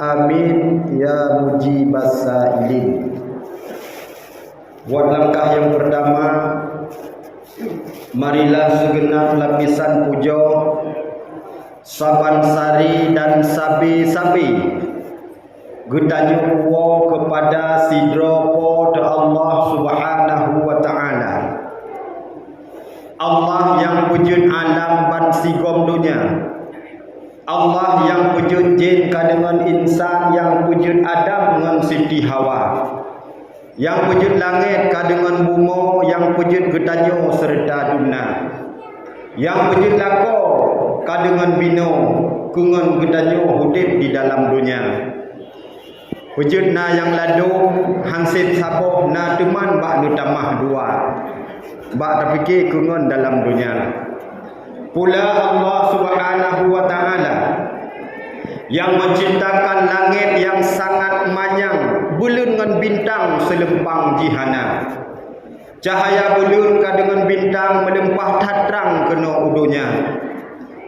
Amin ya mujibas sa'ilin. Buat langkah yang pertama, marilah segenap lapisan puja, saban sari dan sabi-sabi getanyo kuwo kepada sidropo de Allah Subhanahu wa ta'ala. Allah yang wujud alam ban sigom dunia, Allah yang wujud jin dengan insan, yang wujud Adam dengan Siti Hawa, yang wujud langit dengan bumi, yang wujud getanyo serta dunia, yang wujud lako dengan bino kungon getanyo hudip di dalam dunia. Wujud na yang ladu hansit saboh na teman bak nu tamah dua bak terfikir kungon dalam dunia. Pula Allah Subhanahu wa ta'ala yang menciptakan langit yang sangat manyang bulan dengan bintang selempang jihana. Cahaya bulan dengan bintang melempah tatrang kena udunya.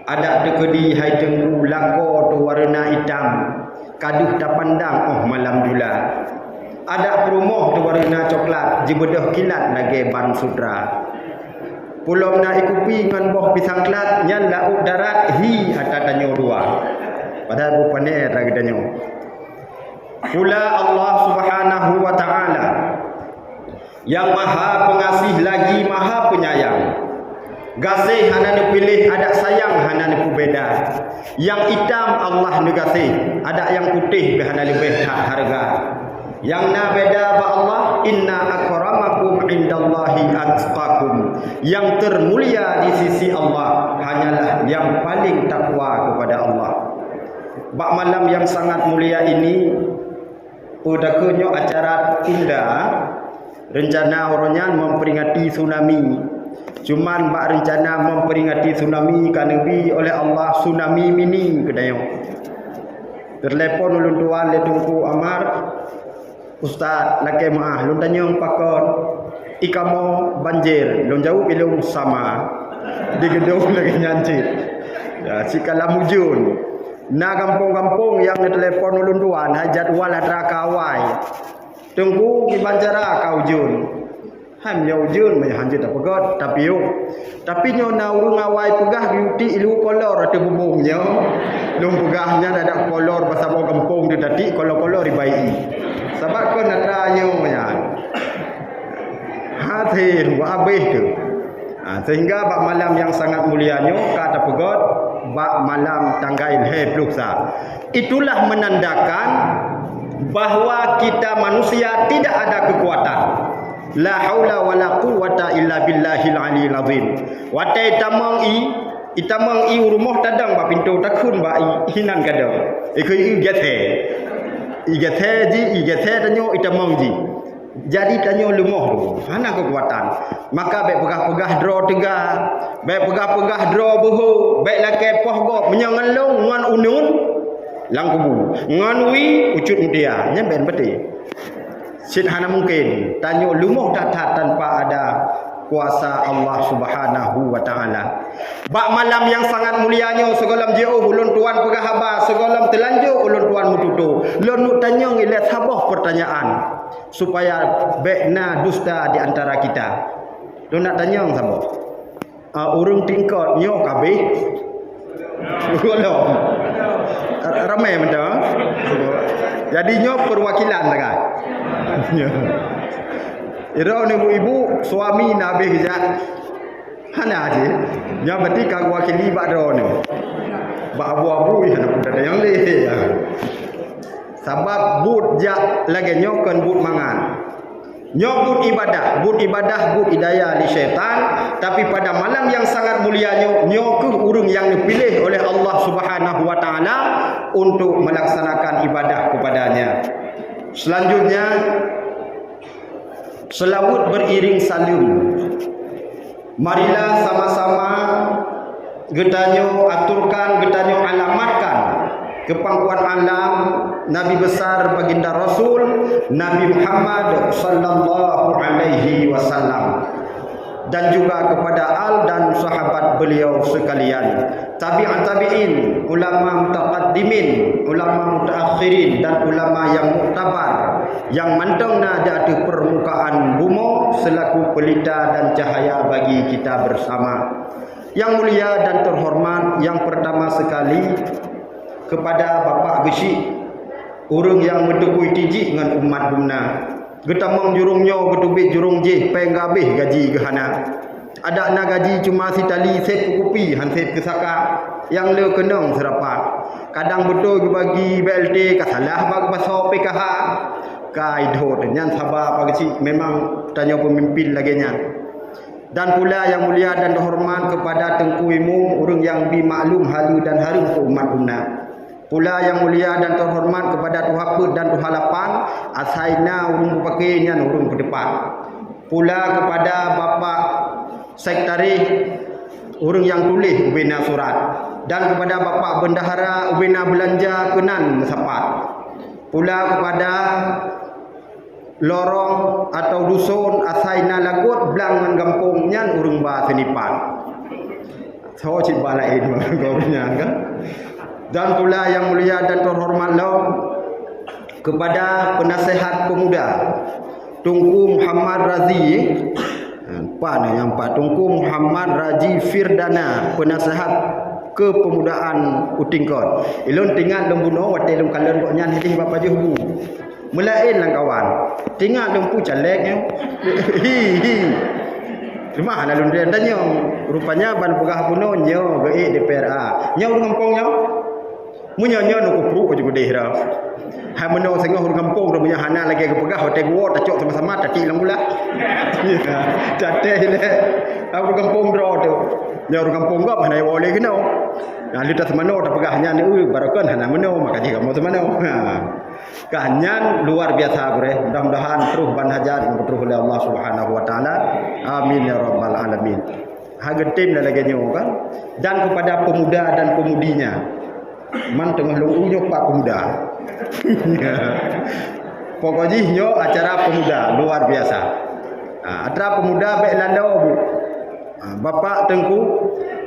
Ada dekedi hai tengku lako tu warna hitam, kaduh tak pandang malam dula. Ada perumoh tu warna coklat, jibedah kilat lagi ban sutra. Pulau na ikupi ngan boh pisang kelat nyan laut darat hi hata tanyo dua. Padahal bu pandai lagi tanyo. Pula Allah Subhanahu wa ta'ala yang maha pengasih lagi maha penyayang. Gasih hana dipilih, ada sayang hana dipubeda. Yang hitam Allah negasih, ada yang putih hana lebih harga. Yang na beda ba Allah, inna akramakum indallahi atqakum. Yang termulia di sisi Allah hanyalah yang paling takwa kepada Allah. Bak malam yang sangat mulia ini, udakunyo acara tunda, rencana orangnya memperingati tsunami. Cuman bak rencana memperingati tsunami kanebi oleh Allah tsunami mini kedayo. Terlepon ulun tuan le tungku Amar, Ustaz, laki maah, lun tanyong pakot, ikamo banjir, lun jauh ilung sama, di gedung lagi nyancit. Ya, si kalamujun, na kampung-kampung yang telepon ulun tuan, hajat wala terakawai, tunggu di bancara kau jun. Ham jauh jun, banyak hanjit tak pegot, tapi yuk. Tapi nyo na urung awai pegah biuti ilu kolor atau bubungnya, lung pegahnya ada kolor pasal bau kampung tu tadi kolor-kolor dibayi. Sebab kau nak tanya ya, hadir habis tu. Sehingga bak malam yang sangat mulianya kata pegot bak malam tanggail pluksa. Itulah menandakan bahawa kita manusia tidak ada kekuatan. La haula wala quwwata illa billahil aliyil azim. Watai itamang i rumah tadang ba pintu takun ba hinan kadang. Ikoi gethe. Igethe tanyo itamang ji. Jadi tanyo lumoh tu. Mana kekuatan? Maka baik pegah-pegah draw tega, baik pegah-pegah draw buhu, baik lake poh go menyangalong ngan unun lang kubu. Ngan wi ucut mutia, nyamben beti. Sithana mungkin tanyo lumoh tatat tanpa ada kuasa Allah Subhanahu wa ta'ala. Bak malam yang sangat mulianya segolam jauh ulun tuan pegah haba, segolam telanjur ulun tuan mututu. Lun tanyong ilet sabah pertanyaan supaya bekna dusta di antara kita. Lun nak tanyong sabah. Urung tingkot nyo kabeh. Golong. Ramai benda. Jadi nyo perwakilan kan. Ira ni ibu suami nabi hijat. Hana aje. Nya berarti kau wakili bak ro ni. Bak abu-abu ya nak ada yang le. Sebab but jak lagi nyokan but mangan. Nyobut ibadah, but hidayah li syaitan, tapi pada malam yang sangat mulianya nyoku urung yang dipilih oleh Allah Subhanahu wa taala untuk melaksanakan ibadah kepadanya. Selanjutnya selawat beriring salim. Marilah sama-sama getanyo aturkan, getanyo alamatkan kepangkuan alam Nabi besar baginda Rasul Nabi Muhammad sallallahu alaihi wasallam dan juga kepada al dan sahabat beliau sekalian, tabi'at tabi'in, ulama mutaqaddimin, ulama mutaakhirin, ulama yang muktabar yang mantengna di atas permukaan bumi selaku pelita dan cahaya bagi kita bersama. Yang mulia dan terhormat, yang pertama sekali kepada Bapak Gesik, orang yang mendukui tijik dengan umat dumna. Getamang jurungnya getubik jurung je penggabih gaji gehana. Ada nak gaji cuma si tali sep kupi han sep kesaka yang le kenang serapat. Kadang betul bagi BLT ka salah bagi pasal PKH ka idhot nyan sabar Pak Gesik memang tanya pemimpin lagi nya. Dan pula yang mulia dan terhormat kepada Tengku Imam, orang yang bimaklum halu dan harum ke umat dumna. Pula yang mulia dan terhormat kepada Tuhaput dan Tuhalapan, asaina urung pakainya urung ke depan. Pula kepada Bapak Sekretari, orang yang tulis ubena surat, dan kepada Bapak Bendahara ubena belanja kenan mesapat. Pula kepada lorong atau dusun asaina lagut belang dengan kampung nyan urung ba senipan. So ciba lain gornya kan. Dan pula yang mulia dan terhormat kepada penasihat pemuda Tunku Muhammad Razi, yang Pak Tunku Muhammad Razi Firdana, penasihat kepemudaan Utingkot. Ilun tinggal lembuno wate lem kalen kok nyan hiti bapa juhu. Melain lang kawan. Tinggal lempu caleknya. Hi. Cuma ana lun dia tanya, rupanya ban pegah puno nyo ge DPRA. Nyo ngampong nyo. Munyo no kupru ko juga deh dah. Hai meno sengah hur kampung dah punya hana lagi ke pegah hotel gua tacok sama-sama tati lang pula. Ya, tate le. Aku kampung dah tu. Nyo kampung gua mana boleh kena. Nah, lihat semano tak pegahnya ni barakan hana meno maka jika mau semano. Kanyan luar biasa bre. Mudah-mudahan terus ban hajat terus oleh Allah Subhanahu wa taala. Amin ya rabbal alamin. Haga tim lagi nyo kan. Dan kepada pemuda dan pemudinya. Man tengah lungunya Pak Pemuda. Pokoknya nyo acara pemuda luar biasa. Acara pemuda baik landau Bu. Bapak Tengku,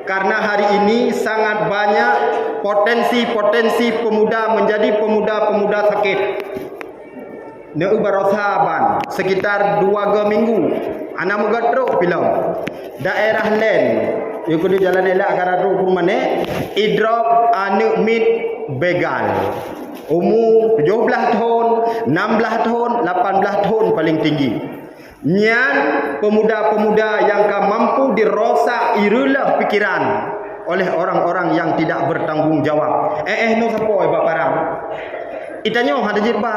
karena hari ini sangat banyak potensi-potensi pemuda menjadi pemuda-pemuda sakit. Neu barosaban sekitar 2 minggu. Ana megatro film. Daerah Len yang kudu jalan elak karatu kumane idrop anu mit begal. Umur 17 tahun, 16 tahun, 18 tahun paling tinggi. Nyan pemuda-pemuda yang mampu dirosak irulah pikiran oleh orang-orang yang tidak bertanggung jawab. No sapo ba parang. Itanyo hada jirba.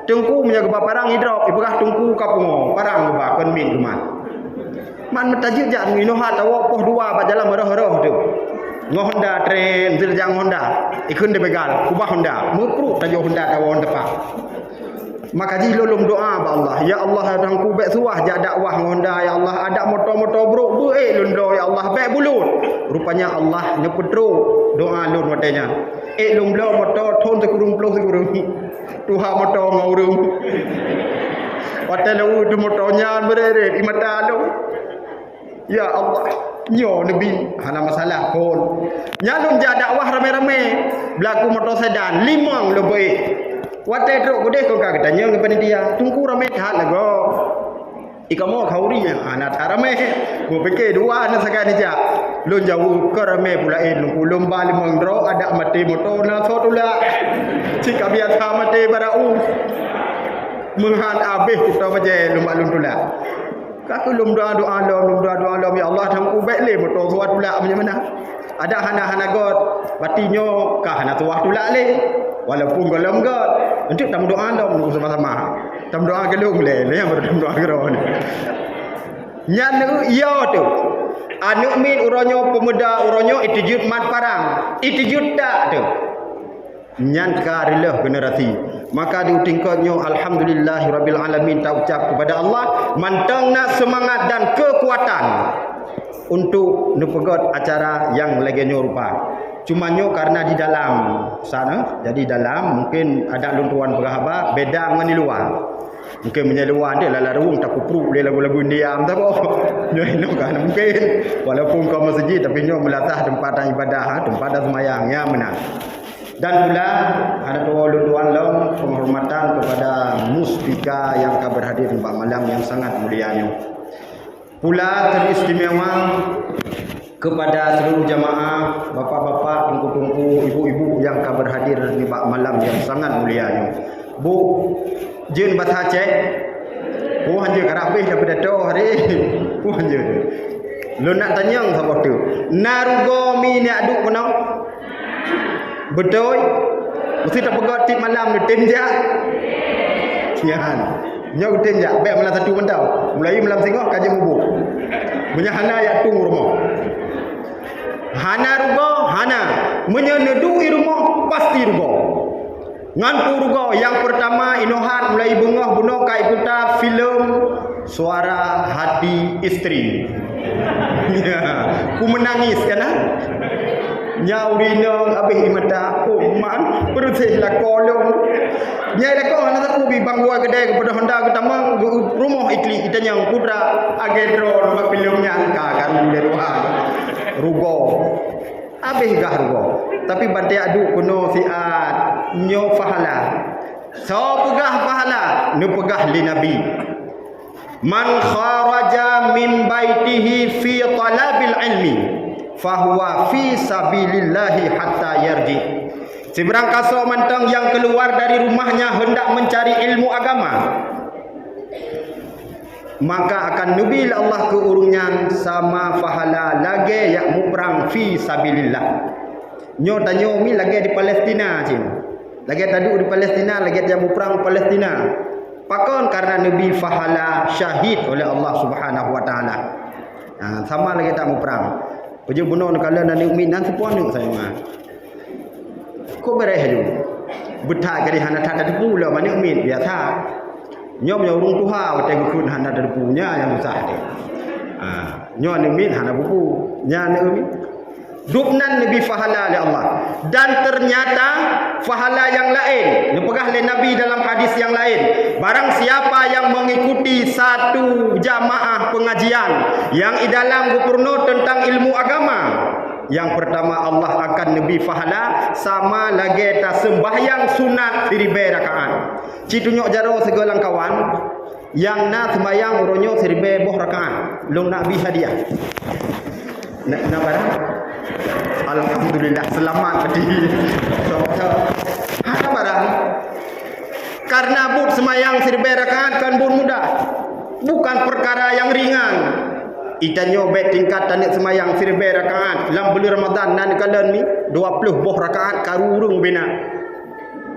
Tengku menjaga ba parang idrop, ibagah tengku kapungo, parang ba kon min kuman. Man metajik jak minohat awak poh dua ba jalan meroh-roh tu. Ngo Honda tren zirjang Honda ikun de begal kubah Honda mupru tajo Honda tawon tepak. Maka ji lolong doa ba Allah, ya Allah rangku bek suah jak dakwah Honda, ya Allah ada motor-motor bruk bu lundo ya Allah bek bulut. Rupanya Allah nyepetro doa lun watenya. Lum lo motor thon sekurung plo sekurung. Tuha motor ngaurung. Watelu tu motornya bereret imata lo. Ya Allah, nyo Nabi, hana masalah pun. Nyalun ja dakwah rame-rame, berlaku motor sedan, 5 lebih. Wate truk gede kau kata nyong ke panitia, tunggu rame tahan lago. Ikamu khauri ya, anak rame. Gua fikir 2 anak sekarang ni ja. Lun jauh ke rame pula lun lomba 5 dro ada mati motor na sotula. Jika biasa mati barau. Menghan abih kita baje lomba lun tula. Kakak lum doa ya Allah tangku baik le motor suat pula macam mana. Ada hana-hana god batinyo ka hana tuah pula le. Walaupun golong god untuk tam doa dong sama-sama. Tam doa gelung le yang bertam doa geron. Nyan iyo tu. Anu min uronyo pemuda uronyo itijut mat parang. Itijut dak tu. Nyan karilah generasi. Maka diutingkannya alhamdulillahirabbil alamin ta ucap kepada Allah mantangna semangat dan kekuatan untuk nepegot acara yang lagi nyorupa. Cuma nyo karena di dalam sana, jadi dalam mungkin ada luntuan berhaba beda dengan di luar. Mungkin menyeluan dia lalarung tak kupru boleh lagu-lagu diam tak apa. Nyo kan mungkin walaupun kau masjid tapi nyo melatah tempat ibadah, tempat sembahyang ya benar. Dan pula ada dua luntuan long Mustika yang akan berhadir di malam yang sangat mulianya. Pula teristimewa kepada seluruh jamaah, bapa-bapa, tungku-tungku, ibu-ibu yang akan berhadir di malam yang sangat mulianya. Bu, jin batha cek. Bu hanje karabih daripada tu hari. Bu hanje. Lu nak tanya siapa tu? Narugo mi ni aduk kono. Betul? Mesti tak pegat tip malam ni tim jak. Sian. Nyok tim jak baik malam satu mentau. Mulai malam singok kaji mubuk. Punya hana yak tung rumah. Hana rugo, hana. Menyenedu rumah pasti rugo. Nganpu rugo yang pertama inohan mulai bengah bunuh kai kita filem Suara Hati Isteri. Ya, ku menangis kan? Nyau rinong habis imata aku man perutih la kolong. Nyai la ko anak aku bi bangwa kedai kepada Honda ketamang rumah ikli kita yang putra agedro nama filmnya angka kan dari ruang rugo. Habis gah rugo. Tapi badai adu kuno siat nyo fahala. So pegah pahala, nu pegah li Nabi. Man kharaja min baitihi fi talabil ilmi fahuwa fi sabilillahi hatta yarji. Seberang kaso mantang yang keluar dari rumahnya hendak mencari ilmu agama, maka akan nubil Allah ke urungan sama pahala lagi yang muprang fi sabilillah. Nyo tanyo mi lagi di Palestina cim. Lagi tadu di Palestina, lagi dia muprang Palestina. Pakon karena Nabi fahala syahid oleh Allah Subhanahu wa taala. Sama lagi tak muprang. Puji bunuh kala nan umi nan sepon saya mah. Ko bereh ju. Betah kari hana tak ada pula mana umi biasa. Nyom yang urung tuha wate kun hana ada punya yang besar dia. Nyo ni umi hana buku. Nya ni umi. Dubnan Nabi fahala oleh Allah. Dan ternyata fahala yang lain dipegah oleh Nabi dalam hadis yang lain. Barang siapa yang mengikuti satu jamaah pengajian yang di dalam gupurno tentang ilmu agama, yang pertama Allah akan Nabi fahala sama lagi ta sembahyang sunat 1000 rakaat. Citunyok jaro segelang kawan yang na sembahyang uronyo 1000 boh rakaat. Long Nabi hadiah. Nak barang? Alhamdulillah selamat tadi. Ada barang. Karena bud semayang 1000 rakaat kan bud mudah. Bukan perkara yang ringan. Itanyo bet tingkat tanik semayang 1000 rakaat dalam bulan Ramadan nan kalan ni 20 boh rakaat karurung bina.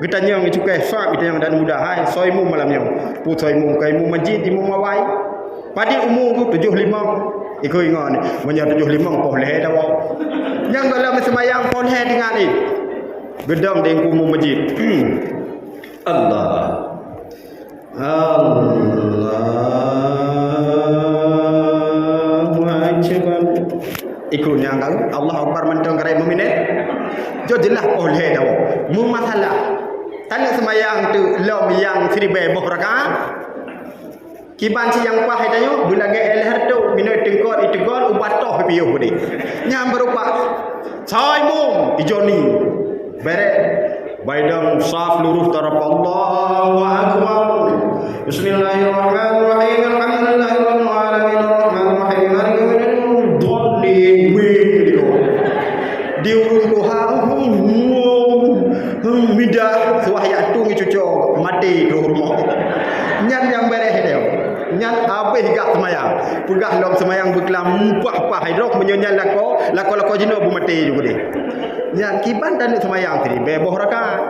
Getanya ngi cukai sab kita yang dan mudah hai soimu malamnya. Pu soimu kaimu masjid timu mawai. Padi umur 75. Ikut ingat ni, banyak 75 boleh dah. Yang dalam semayang boleh dengan ni. Gedang di kumum masjid. Allah. Allahu Akbar. Ikut yang kau Allah Akbar mentang kerai meminit. Jo jelas boleh dah. Mu masalah. Tanya semayang tu lom yang 1000 boh rakaat. Kiban si yang pah itanyo bulage elher tu minoi tengkor itegon ubatoh piyo budi. Nyam berupa cai mum ijoni. Bere baidang saf lurus taraf Allahu akbar. Bismillahirrahmanirrahim. Alhamdulillahirabbil alamin arrahmanirrahim maliki yaumiddin. Dhalli diurung Tuhan midah suahya tu ngicuco mati di rumah. Nyan yang bereh dia. Nyan habis gak semayang. Pegah lom semayang berkelam mumpah pah hidrok menyanyi lako jino bu mati juga dia. Nyan kiban dan semayang tadi beboh rakaat.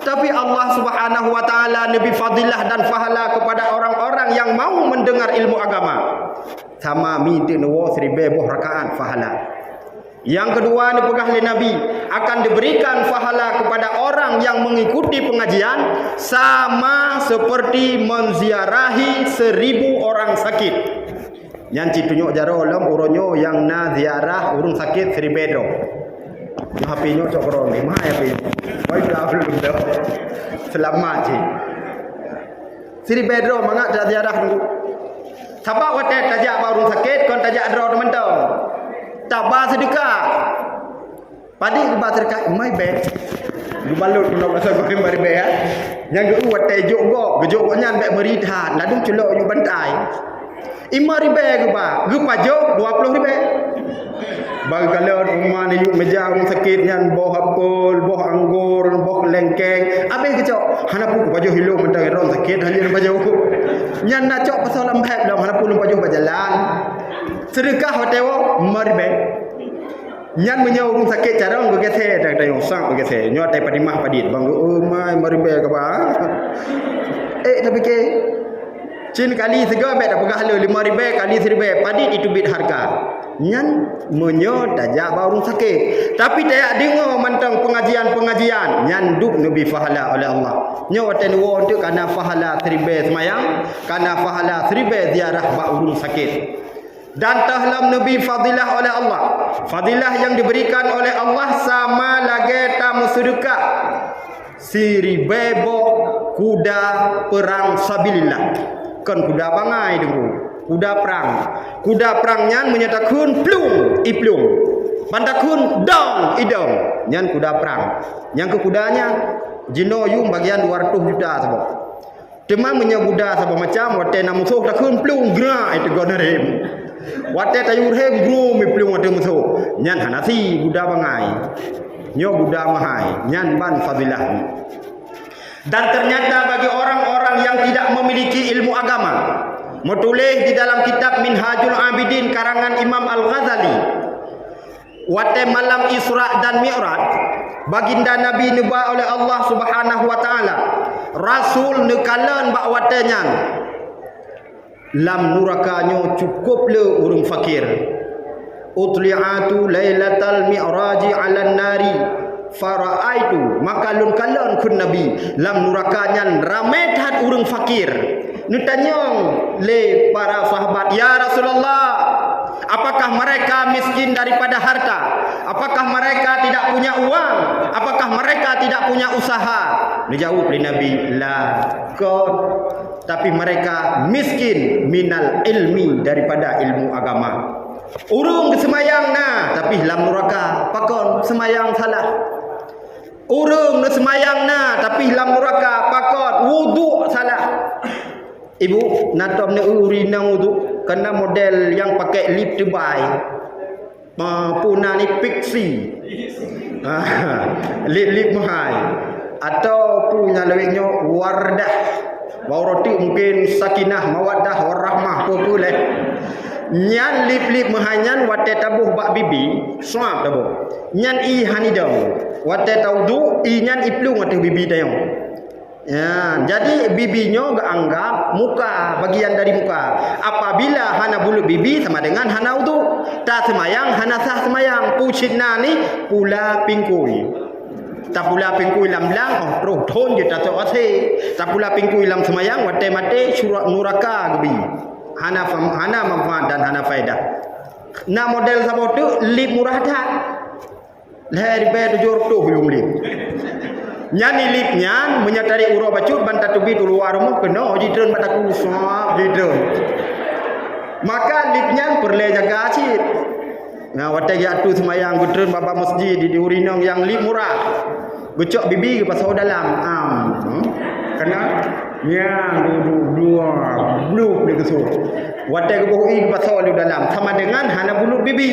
Tapi Allah Subhanahu wa taala nabi fadilah dan fahala kepada orang-orang yang mau mendengar ilmu agama. Sama midin wo 1000 boh rakaat fahala. Yang kedua dipegah oleh Nabi akan diberikan pahala kepada orang yang mengikuti pengajian sama seperti menziarahi 1000 orang sakit. Yang citunyo jaro lam uronyo yang na ziarah urung sakit 1000 do. Hapinyo cok ron ni mah ya pi. Wai dah belum dah. Selamat ji. 1000 do mangak dah ziarah dulu. Siapa kata tajak urung sakit kon tajak do teman tau. Tabah sedekah. Padi ke sedekah my bad. Gubalut nak bahasa kau mari be ya. Yang gu wate jog nyan be merithat, ladung celok yu bantai. 5 ribu ba, gu pajok 20 ribu. Bagi kalau rumah ni yuk meja orang sakit nyan boh apel, boh anggur, boh lengkeng, habis kecok. Hana pun pajok hilang mentang orang sakit hanya pajok. Nyan nak cok pasal lembab dah hana pun pajok berjalan. Sedekah hotel 5 ribu. Nyan menyau orang sakit cara orang geseh dak tayong sang geseh. Nyot tai padimah padit bang mai 5 ribu ke ba. Tapi ke Cin kali sega bet dah pegah le 5 ribu kali 1 ribu padit itu bit harga. Nyan menyo dajak ba orang sakit. Tapi tak dengar mantang pengajian nyan duk nabi fahala oleh Allah. Nyo waten wo tu kana fahala 1 ribu semayang, kana fahala 1 ribu ziarah ba orang sakit. Dan tahlam nabi fadilah oleh Allah. Fadilah yang diberikan oleh Allah sama lagi tamu sedekah 1,000 kuda perang sabilillah. Kan kuda bangai dulu. Kuda perangnya menyatakan plung iplung. Bandakun dong idong. Nyan kuda perang. Yang ke kudanya jino yung bagian 200 juta sebab. Teman menyabuda sebab macam wate na musuh takun plung gra itu gonarim. Wate tayur hem grum iplung wate musuh. Nyan hanasi kuda bangai. Nyo kuda mahai. Nyan ban fadilah. Dan ternyata bagi orang-orang yang tidak memiliki ilmu agama, menulis di dalam kitab Minhajul Abidin karangan Imam Al-Ghazali, wate malam Isra dan Mi'raj, baginda Nabi nuba oleh Allah Subhanahu wa taala, Rasul nekalan bak watenya lam nurakanyo cukup le urang fakir. Utli'atu lailatal mi'raji 'alan nari faraitu maka lun kalon kun nabi lam nurakanyan ramai tat urang fakir. Nutanyong le para sahabat, ya Rasulullah, apakah mereka miskin daripada harta? Apakah mereka tidak punya uang? Apakah mereka tidak punya usaha? Dijawab oleh Nabi, la qad, tapi mereka miskin minal ilmi, daripada ilmu agama. Urung semayang na tapi lam nuraka pakon semayang salah. Urung semayang na tapi lam nuraka pakon wudu salah. Ibu natom ne urina wudu kena model yang pakai lip tebal. Puna ni pixie. Lip mahal. Atau punya leweknya wardah. Bau roti mungkin sakinah, mawaddah, warahmah apa boleh. Nyan lip mahanyan wate tabuh bak bibi, suap tabuh. Nyan i hanidam. Wate taudu i nyan iplung wate bibi tayong. Ya, jadi bibinya gak anggap muka, bagian dari muka. Apabila hana bulu bibi sama dengan hana wudu. Tak semayang, hana sah semayang. Pucina ni pula pingkui. Tak pula pingkui lam lang, roh thon je tak tahu ase. Tak pula pingkui lam semayang, wate mate surat nuraka gebi. Hana manfaat dan hana faedah. Nah model sabot tu lip murah dah. Lahir be 700 belum lip. Nyani lip nyan menyatari uro bacut banta tubi dulu warung kena jidron mataku suap jidron. Maka lip nyan perle jaga acid. Nah wate ya tu semayang gudron baba masjid di urinong yang lip murah. Gocok bibi ke pasal dalam kena yang dua blue ni kesuk. Wate ke bohong pasal di dalam sama dengan hana bulut bibi.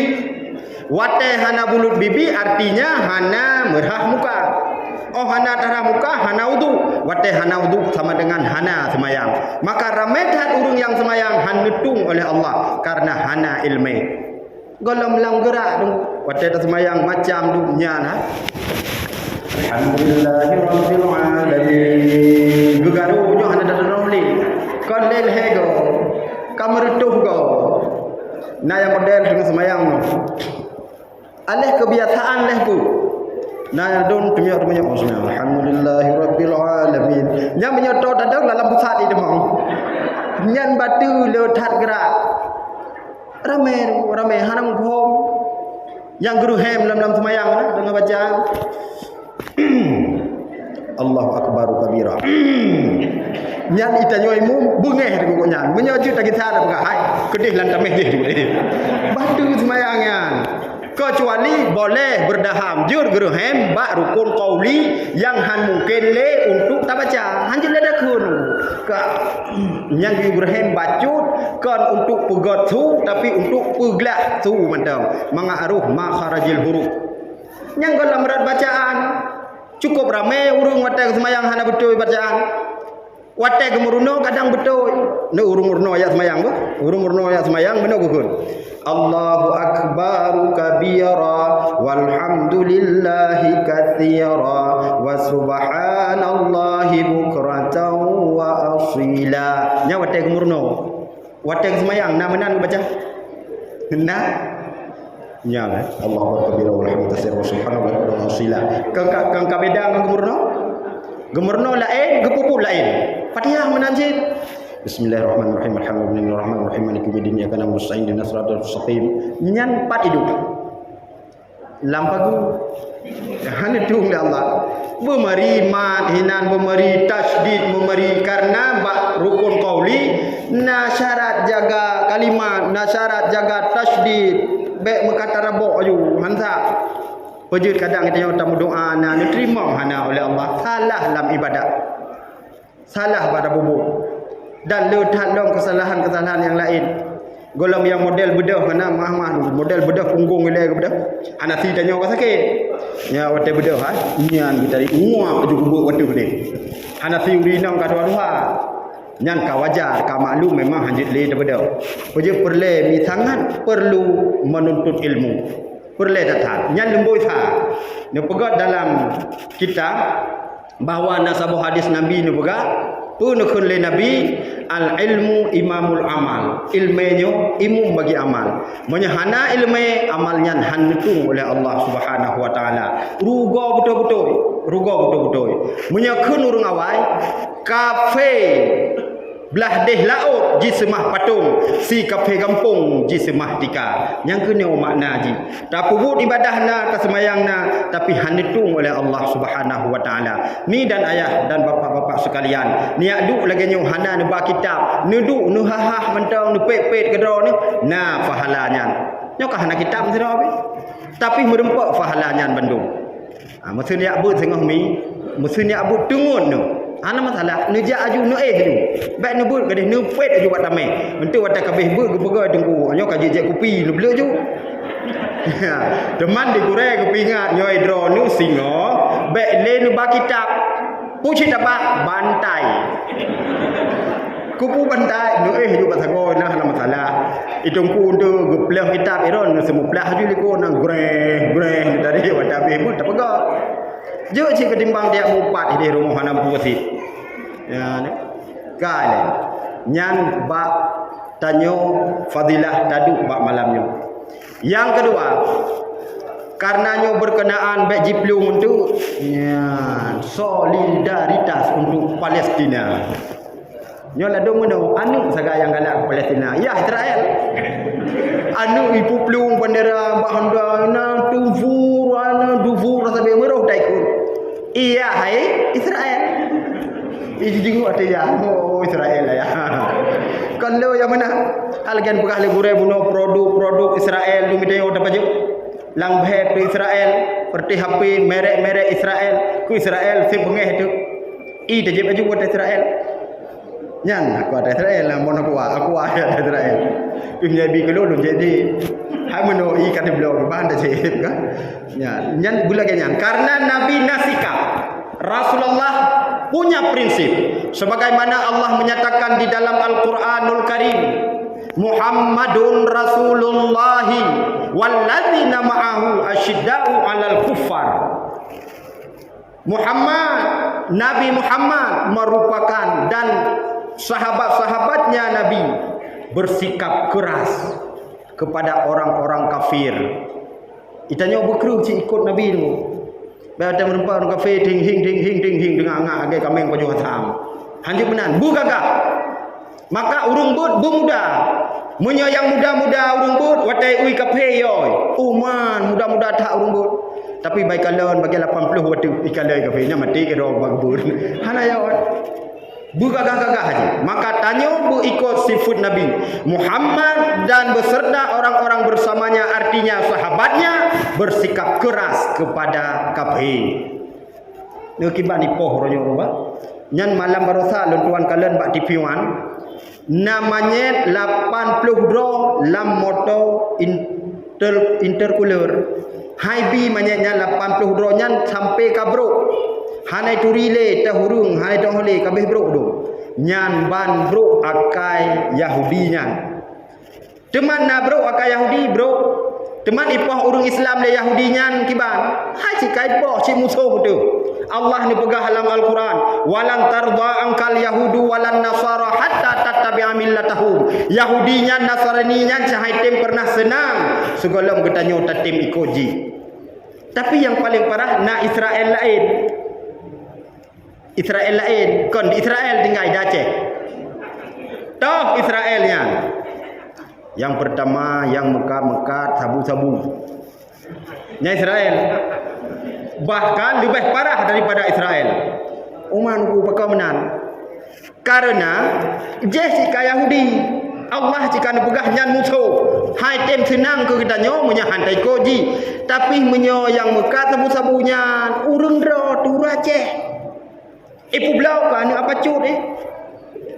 Wate hana bulut bibi artinya hana merah muka. Oh hana darah muka, hana wudu. Wate hana wudu sama dengan hana semayang. Maka ramai dah urung yang semayang hanutung oleh Allah karena hana ilmu. Golom lang gerak dong. Wate dah semayang macam dunia nah. Alhamdulillahirabbil alamin. Gegarunya hana dah rolling. Kon lel hego. Kamerutuh go. Nah yang model dengan semayang no. Aleh kebiasaan leh bu. Nah don tumio alhamdulillahirabbil alamin. Nya menyotot dadang dalam pusat di demang. Nyan batu leuthat gerak. Ramai hanam bom. Yang guru hem dalam semayang dengan baca Allahu akbar kabira. Nyan itanyoimu bungeh pokoknya. Menyojut lagi sana bukan hai. Kedih lan tameh dia. Batu semayangnya. kecuali boleh berdaham jur gerhem bak rukun qauli yang han mungkin le untuk tak baca han je ada kun ka yang gerhem bacut kan untuk pegot tu tapi untuk peglak tu mantang mengaruh makharajil huruf yang dalam berat bacaan cukup ramai urung watai semayang hana betul bacaan watai gemuruno kadang betul ne urung urno ayat semayang ba urung urno ayat semayang benar gugun Allahu akbar kabira walhamdulillahi katsira wa subhanallahi bukratan wa asila nya watai gemuruno watai semayang na menan baca nah nya Allahu akbar kabira walhamdulillahi katsira wa subhanallahi bukratan wa asila kang kabeda gemuruno gemuruno lain gepupu lain Fatihah menanjid Bismillahirrahmanirrahim Alhamdulillahirrahmanirrahim Maliki yaumiddin iyyaka na'budu wa nasta'in ihdinas siratal mustaqim nyan pat hidup lampagu hanya tung Allah bemari mat hinan bemari tasydid bemari karena bak rukun qauli na syarat jaga kalimat na syarat jaga tasydid baik mekata rabok aju hansa wujud kadang kita yang tamu doa na diterima hana oleh Allah salah dalam ibadat salah pada bubuk dan letak dalam kesalahan-kesalahan yang lain golong yang model bedah mana mahmah model bedah punggung wilayah ke bedah Hanafi tanya orang sakit ya watai bedah ha nyan kita semua baju bubuk watai bedah Hanafi urinang ka dua-dua nyan ka wajar ka maklum memang hanjit le bedah wajib perle mi sangat perlu menuntut ilmu perle datang nyan lemboi sa ne pegat dalam kitab bahawa nasabuh hadis Nabi ni juga punukun le Nabi al ilmu imamul amal ilmenyo imam bagi amal menyahana ilme amalnya hantung oleh Allah Subhanahu wa taala rugo betul-betul menyakun urang awai kafe belah deh laut ji semah patung si kafe kampung ji semah tika yang kena makna ji tak pubut ibadahna tak semayangna tapi hanitung oleh Allah Subhanahu wa taala ni dan ayah dan bapa-bapa sekalian ni aduk lagi nyu hana ne ba kitab ne duk ne hahah mentang ne pet-pet kedro ni nah pahalanya nyo ka hana kitab sira be tapi merempak pahalanya bandung mesin ya abut sengah mi mesin ya abut tungun no ana masalah neja aju no tu baik ne but gadih ne pet aju wat tamai mentu wat kabeh but gebegai tengku nyo ka jejek kopi lu bleu ju teman digure kopi ngat nyoi dro nu singo baik le ne ba kitab puci dapat bantai kupu bantai no ju basago nah na masalah itungku tu geplah kitab iron semua belah ju liko nang greh dari wat kabeh but tak pegak je cik ketimbang dia mupat di rumah hana puasi ya kale nyan bak tanyo fadilah taduk bak malamnya yang kedua karenanya berkenaan bak jiplung untuk ya solidaritas untuk Palestina nyola domono anu saga yang galak Palestina ya Israel anu ipu plung bendera bak handa na tufur ana dufur sabe meroh daikun iya hai Israel ijingu ataya oh Israel ya kalau yang mana algan pegah le gure buno produk Israel du midai oda baju lang bhe Israel seperti HP merek Israel ku Israel si bengeh tu i dejep baju buat Israel nyan aku ada Israel lah mon aku ada Israel punya bi kelulu jadi hai meno i kata blog bahan dah cep kan nyan gula kenyan karena Nabi nasikah Rasulullah punya prinsip sebagaimana Allah menyatakan di dalam Al-Qur'anul Karim Muhammadun Rasulullah walladzina ma'ahu asyidda'u 'alal kuffar Nabi Muhammad merupakan dan sahabat-sahabatnya Nabi bersikap keras kepada orang-orang kafir. Itanya berkeruh cik ikut Nabi tu. Baca merempat orang kafir ding dengan angak agai kameng panjang hatam. Hanjur menan bu gagah. Maka urung but bu muda. Munyo yang muda-muda urung but watai ui kafir yoy. Man muda-muda tak urung but. Tapi baik kalon bagi 80 waktu ikalai kafirnya mati ke dong bagbur. Hana yoy. Bergagah-gagah aja. Maka tanya berikut sifat Nabi Muhammad dan beserta orang-orang bersamanya, artinya sahabatnya, bersikap keras kepada kafir. Nukibat ni poh ronyo roba. Nyan malam barosa lentuan kalian bak TV1 namanya 82 lam moto intercooler high B manyanya 82 nyan sampai kabro hanai tu relay tahurung hanai tu hole kabeh bro do nyan ban bro akai Yahudi nyan teman na bro akai Yahudi bro teman ipah urang Islam le Yahudi nyan kiban hai si kai boh si musuh tu Allah ni pegah dalam Al-Quran walan tarda angkal yahudu walan nasara hatta tattabi'a millatahum Yahudinya Nasraninya cahai tem pernah senang segala bertanya tatim ikoji tapi yang paling parah nak Israel lain kon di Israel tinggal di Aceh toh Israelnya yang pertama yang mekat sabu-sabu nya Israel bahkan lebih parah daripada Israel. Uman ku pakamenan. Karena Jessica Yahudi Allah jika nepegah nyan musuh. Hai tem senang ke kita nyo munya hantai koji. Tapi menyo yang mekat sabu-sabunya urang dro tu Aceh. Ipu blau kan apa cut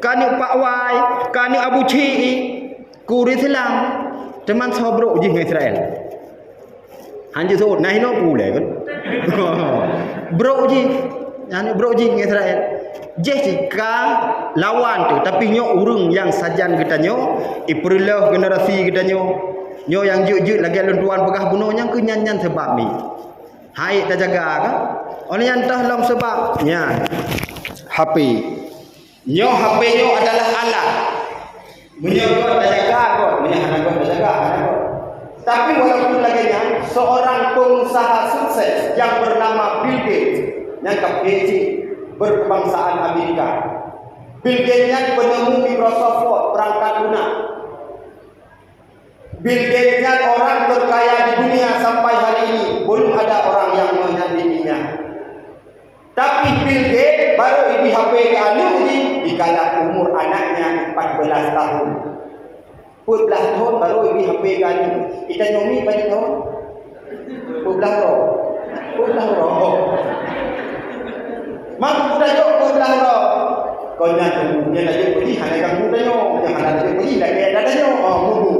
kan Pak Wai, kan Abu Chi, kuri Islam. Teman sobro je dengan Israel. Hanya so nah ino pula kan. Bro ji dengan Israel. Jessica lawan tu tapi nyo urang yang sajan kita nyo iprilah generasi kita nyo yang juk lagi lentuan pegah bunuh yang kenyan sebab ni. Hai tak jaga kan? Oleh yang tah long sebabnya HP. Nyo HP nyo adalah alat. Menyokot tak jaga kot, menyokot tak jaga kot. Tapi walaupun laginya seorang pengusaha sukses yang bernama Bill Gates yang PhD berkebangsaan Amerika. Bill Gates yang penemu Microsoft Word perangkat lunak. Bill Gates yang orang terkaya di dunia sampai hari ini belum ada orang yang menyandinginya. Tapi Bill Gates baru di HP ke anak ni dikala umur anaknya 14 tahun. 14 tahun baru ini HP kan. Kita nyomi banyak tahun. 14 tahun. 14 tahun. Mak sudah jauh 14 tahun. Kau nak dia nak pergi hanya kamu dah nyo. Jangan nak pergi lagi ada dah nyo. Mubu.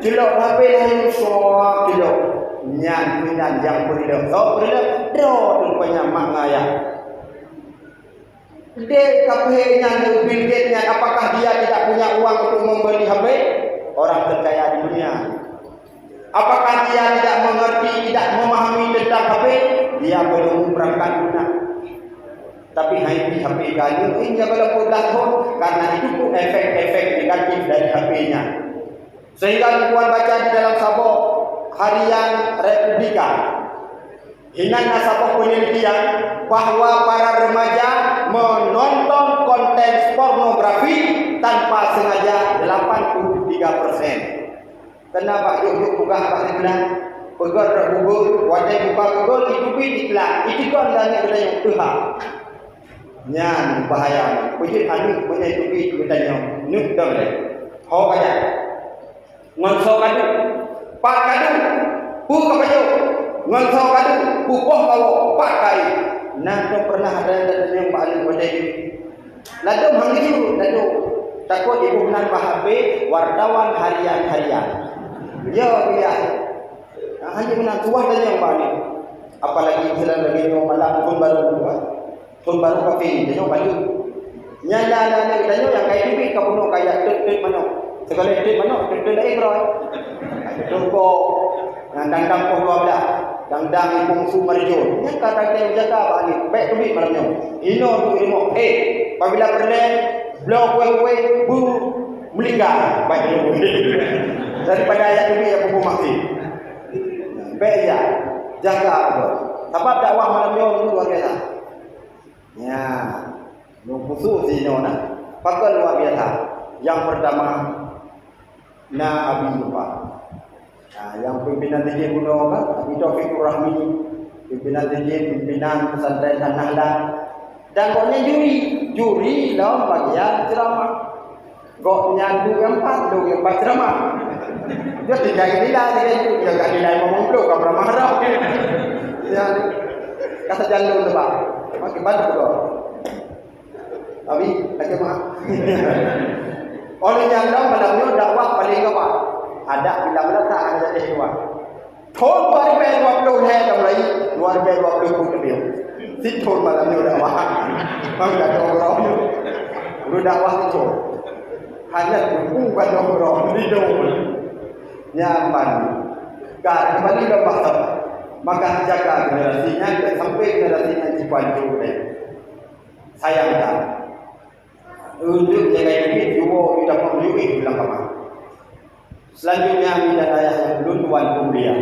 Cilok HP lain semua cilok. Nyan pinan yang berilok. Oh berilok. Doh rupanya mak ngaya. Dia kapenya Bill Gates-nya apakah dia tidak punya uang untuk membeli HP? Orang terkaya di dunia. Apakah dia tidak mengerti, tidak memahami tentang HP? Dia belum berangkat lunak. Tapi HP kali ini kalau 14 tahun karena itu pun efek-efek negatif dari HP-nya. Sehingga tuan baca di dalam sabuk harian Republika. Hinanya sabuk penelitian bahwa para remaja menonton konten pornografi tanpa sengaja 83%. Kenapa yuk buka apa iklan? Pegar Google, wajah buka Google ikuti iklan. Itu kan dan kita yang Tuhan. Nyan bahaya. Pujit anu punya ikuti kita yang nuk dong le. Ho aja. Ngonso kadu. Pak kadu. Pu kapayo. Ngonso kadu. Pupoh kau pakai. Nah, tu pernah ada yang paling pada ini. Lalu hangiru, lalu takut ibu nan bahabe wartawan harian. Ya dia. Hanya menang tuah dan yang paling. Apalagi sedang lagi malam pun baru kafe dia balik. Nyala kita yang kayak duit kau puno kayak tet mana. Segala tet mana? Tet lain bro. Tunggu nandang ko 12. Dang kungfu marjo. Nya kata dia jaga balik. Baik duit malamnya. Ino tu ilmu. Apabila perlen blok kue bu melingkar baik ilmu. Daripada ayat duit yang aku maksud. Baik ya. Jaga tu. Sebab dakwah malamnya itu luar biasa. Ya. Lu khusus ino nah. Pakal luar biasa. Yang pertama na Abi Lupa. Nah, yang pimpinan DJ Gunung kan, Taufik Rahmi, pimpinan DJ, pimpinan pesantren Nahla, Dan goknya juri dalam bagian ceramah. Goknya dua empat ceramah. Dia tidak nilai dia enggak nilai ngomong dulu kalau marah. Ya. Kata jalan tu Pak. Makin bantu tu. Tapi lagi mah. Oleh yang dah malamnya dakwah paling apa? Ada bila-bila tak ada jadi dua. Thôn 2020 hai đồng lấy 2020 pun lebih. Si thôn malamnya dakwah. Bangga orang. Lu dakwah tu. Hanya bukan orang di dulu. Nyaman. Kan kembali ke pasar. Maka jaga generasinya sampai generasinya dipancu deh. Sayangkan. Untuk jaga ini juga tidak memiliki bilang apa. Selanjutnya minta ayah yang belum tuan mulia.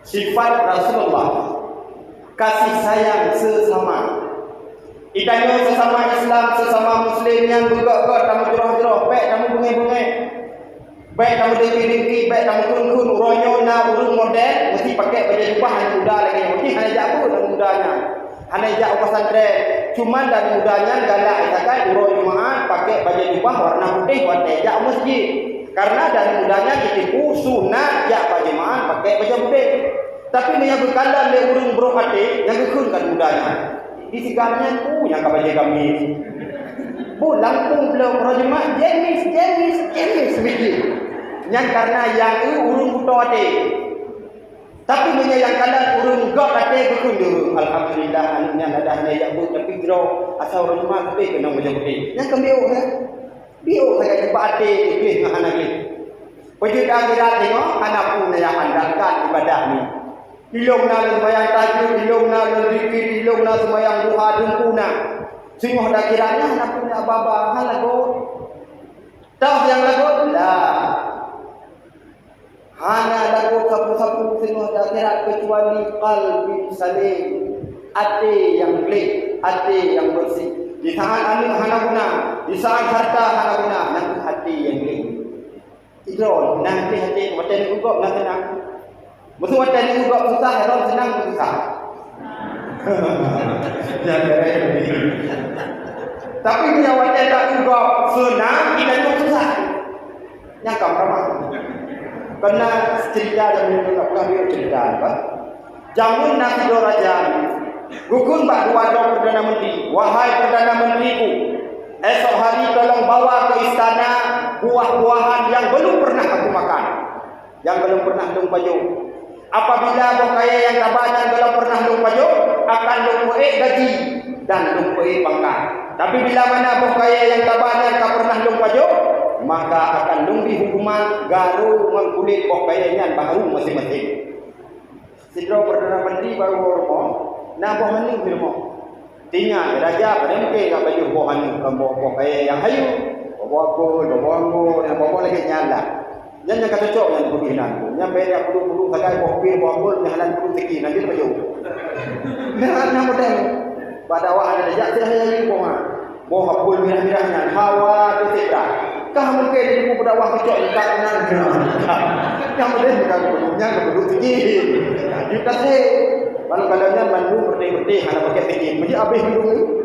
Sifat Rasulullah kasih sayang sesama. Itanya sesama Islam, sesama Muslim yang bergerak tamu jurah-jurah, baik tamu bungai-bungai, baik tamu dengki-dengki, baik tamu kun-kun, uronyo na urung model, mesti pakai baju jubah yang muda lagi. Mesti hanya jago dan mudanya. Hanya jago pesantren. Cuman dari mudanya galak itakan urung jemaah pakai baju jubah warna putih warna jago masjid. Karena dari mudanya ditipu sunat jago jemaah pakai baju putih. Tapi menyambut kandang dia urung berhati yang kekun kan mudanya. Di sigarnya yang kabar kami. Pulang pun belum rojema jenis begitu. Yang karena yang urung buto ade. Tapi menyayang kala urung gak ade bekun dulu. Alhamdulillah anaknya ada hanya yang bu tapi jero asal rojema tapi kena macam begitu. Yang kembio ya. Bio saya jumpa ade iklis dengan anak ni. Wajib akhirat tengok anak pun yang andalkan ibadah ni. Ilong na sembahyang tahajud, ilong na zikir, ilong na sembahyang duha dungkuna. Semua dah kiranya anak punya baba hal lagu. Tahu yang lagu? Lah. Hana lagu sapu-sapu semua dah kira kecuali qalbi salim. Hati yang bersih, hati yang bersih. Di tangan anu hana guna, di saat harta hana guna, nanti hati yang bersih. Idol, nanti hati macam juga nak senang. Betul macam ni juga susah, orang senang susah. Tapi dia wajah tak juga senang, kita juga susah. Nyakam ramah. Kena cerita dan menunjukkan dia cerita apa? Jamun nasi raja. Gugun Pak Dua Perdana Menteri. Wahai Perdana Menteriku, esok hari tolong bawa ke istana buah-buahan yang belum pernah aku makan, yang belum pernah dong baju. Apabila bokaya yang tabanya kalau pernah lumpayo akan lumpuh gaji dan lumpuh pangkat. Tapi bila mana bokaya yang tabanya tak pernah lumpayo maka akan lumpi hukuman garu mengkulit bokayanya baru masing-masing. Sidro Perdana Menteri baru hormo, nah bohani firmo. Tinggal raja pada mungkin tak baju bohani bokaya yang hayu, bobo yang bobo lagi nyala. Yang kata cocok yang berkenan. Yang banyak perlu kadang mobil mobil yang halan perlu segi nanti apa jauh. Nah model. Pada awak ada jak saya ini bohong. Bohong pun mirah-mirahnya hawa tu tidak. Kah mungkin dia pun berdakwah cocok dekat dengan yang model bukan perlunya perlu segi. Kita sih kalau-kalaunya mandu berdeh-berdeh hanya pakai segi. Mesti habis dulu.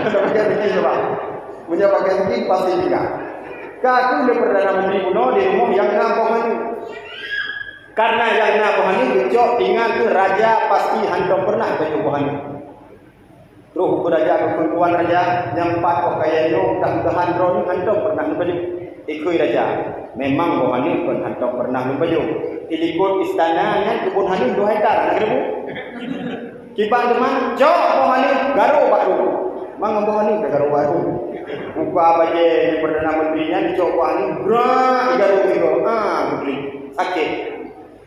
Kita pakai segi coba. Punya pakai segi pasti juga. Kaku le Perdana Menteri kuno di rumah yang nampohan. Karena yang nampohan ini cocok ingat tu raja pasti hantam pernah ke bohan. Terus raja keperluan raja yang empat pakaian itu tak kehandron hantam pernah baju. Ikui raja. Memang bohan ini pun hantam pernah baju. Ilikut istana yang kebun hani 2 hektar nak debu. Kibang teman cok bohan ini garu baru. Mang bohan ini garu baru. Buka baju di Perdana Menterinya dicoba ni gerak igaru itu begini sakit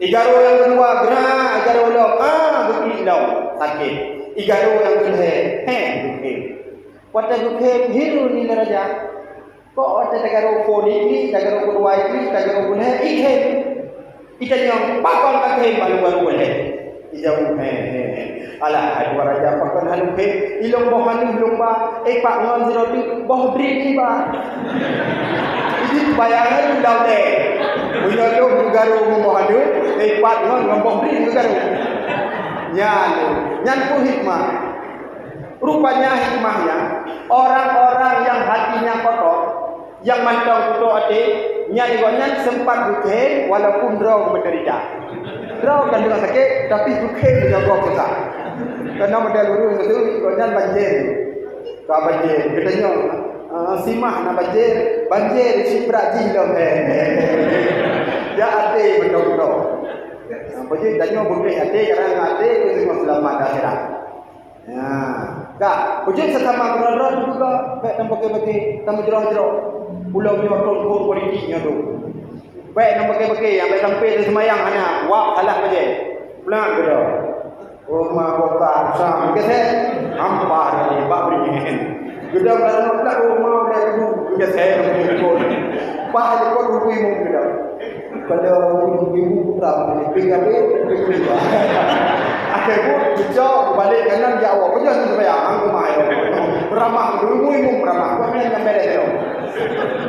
igaru yang kedua gerak igaru lo begini lo sakit igaru yang kedua begini pada begini hiru ni raja kok ada igaru phone ini igaru kedua ini igaru boleh ikhen kita yang bakal kakek baru-baru boleh ijau alah dua raja pakon halu ke ilong bohan ilong ba pak ngon zero tu boh bri ni ba ini bayangan undau de punya tu garu bohan tu pak ngon boh bri garu nyan pu hikmah Rupanya hikmahnya, orang-orang yang hatinya kotor, yang mantau kudo ade, nyanyi sempat bukan walaupun draw menderita. Draw kan dengan sakit, tapi bukan menjaga kita. Karena model urung itu, konyan banjir. Kau banjir, katanya simah na banjir sibra jilong ya ade mantau. Banjir tanya boleh ade, karena ade itu semua selamat akhirat. Ya, tak. Ujung sesama berat juga, baik nampak bagi tamu jerah-jerah. Pulau ni waktu politiknya tu. Baik nampak bagi yang baik sampai di semayang hanya wak salah saja. Pulang ke dah. Oh mak bapa sam ke saya hampar ni bab berikan. Kita kalau nak rumah dia tu ke saya pun. Bah dia pun rugi mu kita. Kalau ibu putra ni pinggir dia. Akhirnya bijak balik kanan dia awak. Macam tu semayang angku mai. Beramah dulu mu beramah. Kau ni yang beres tu.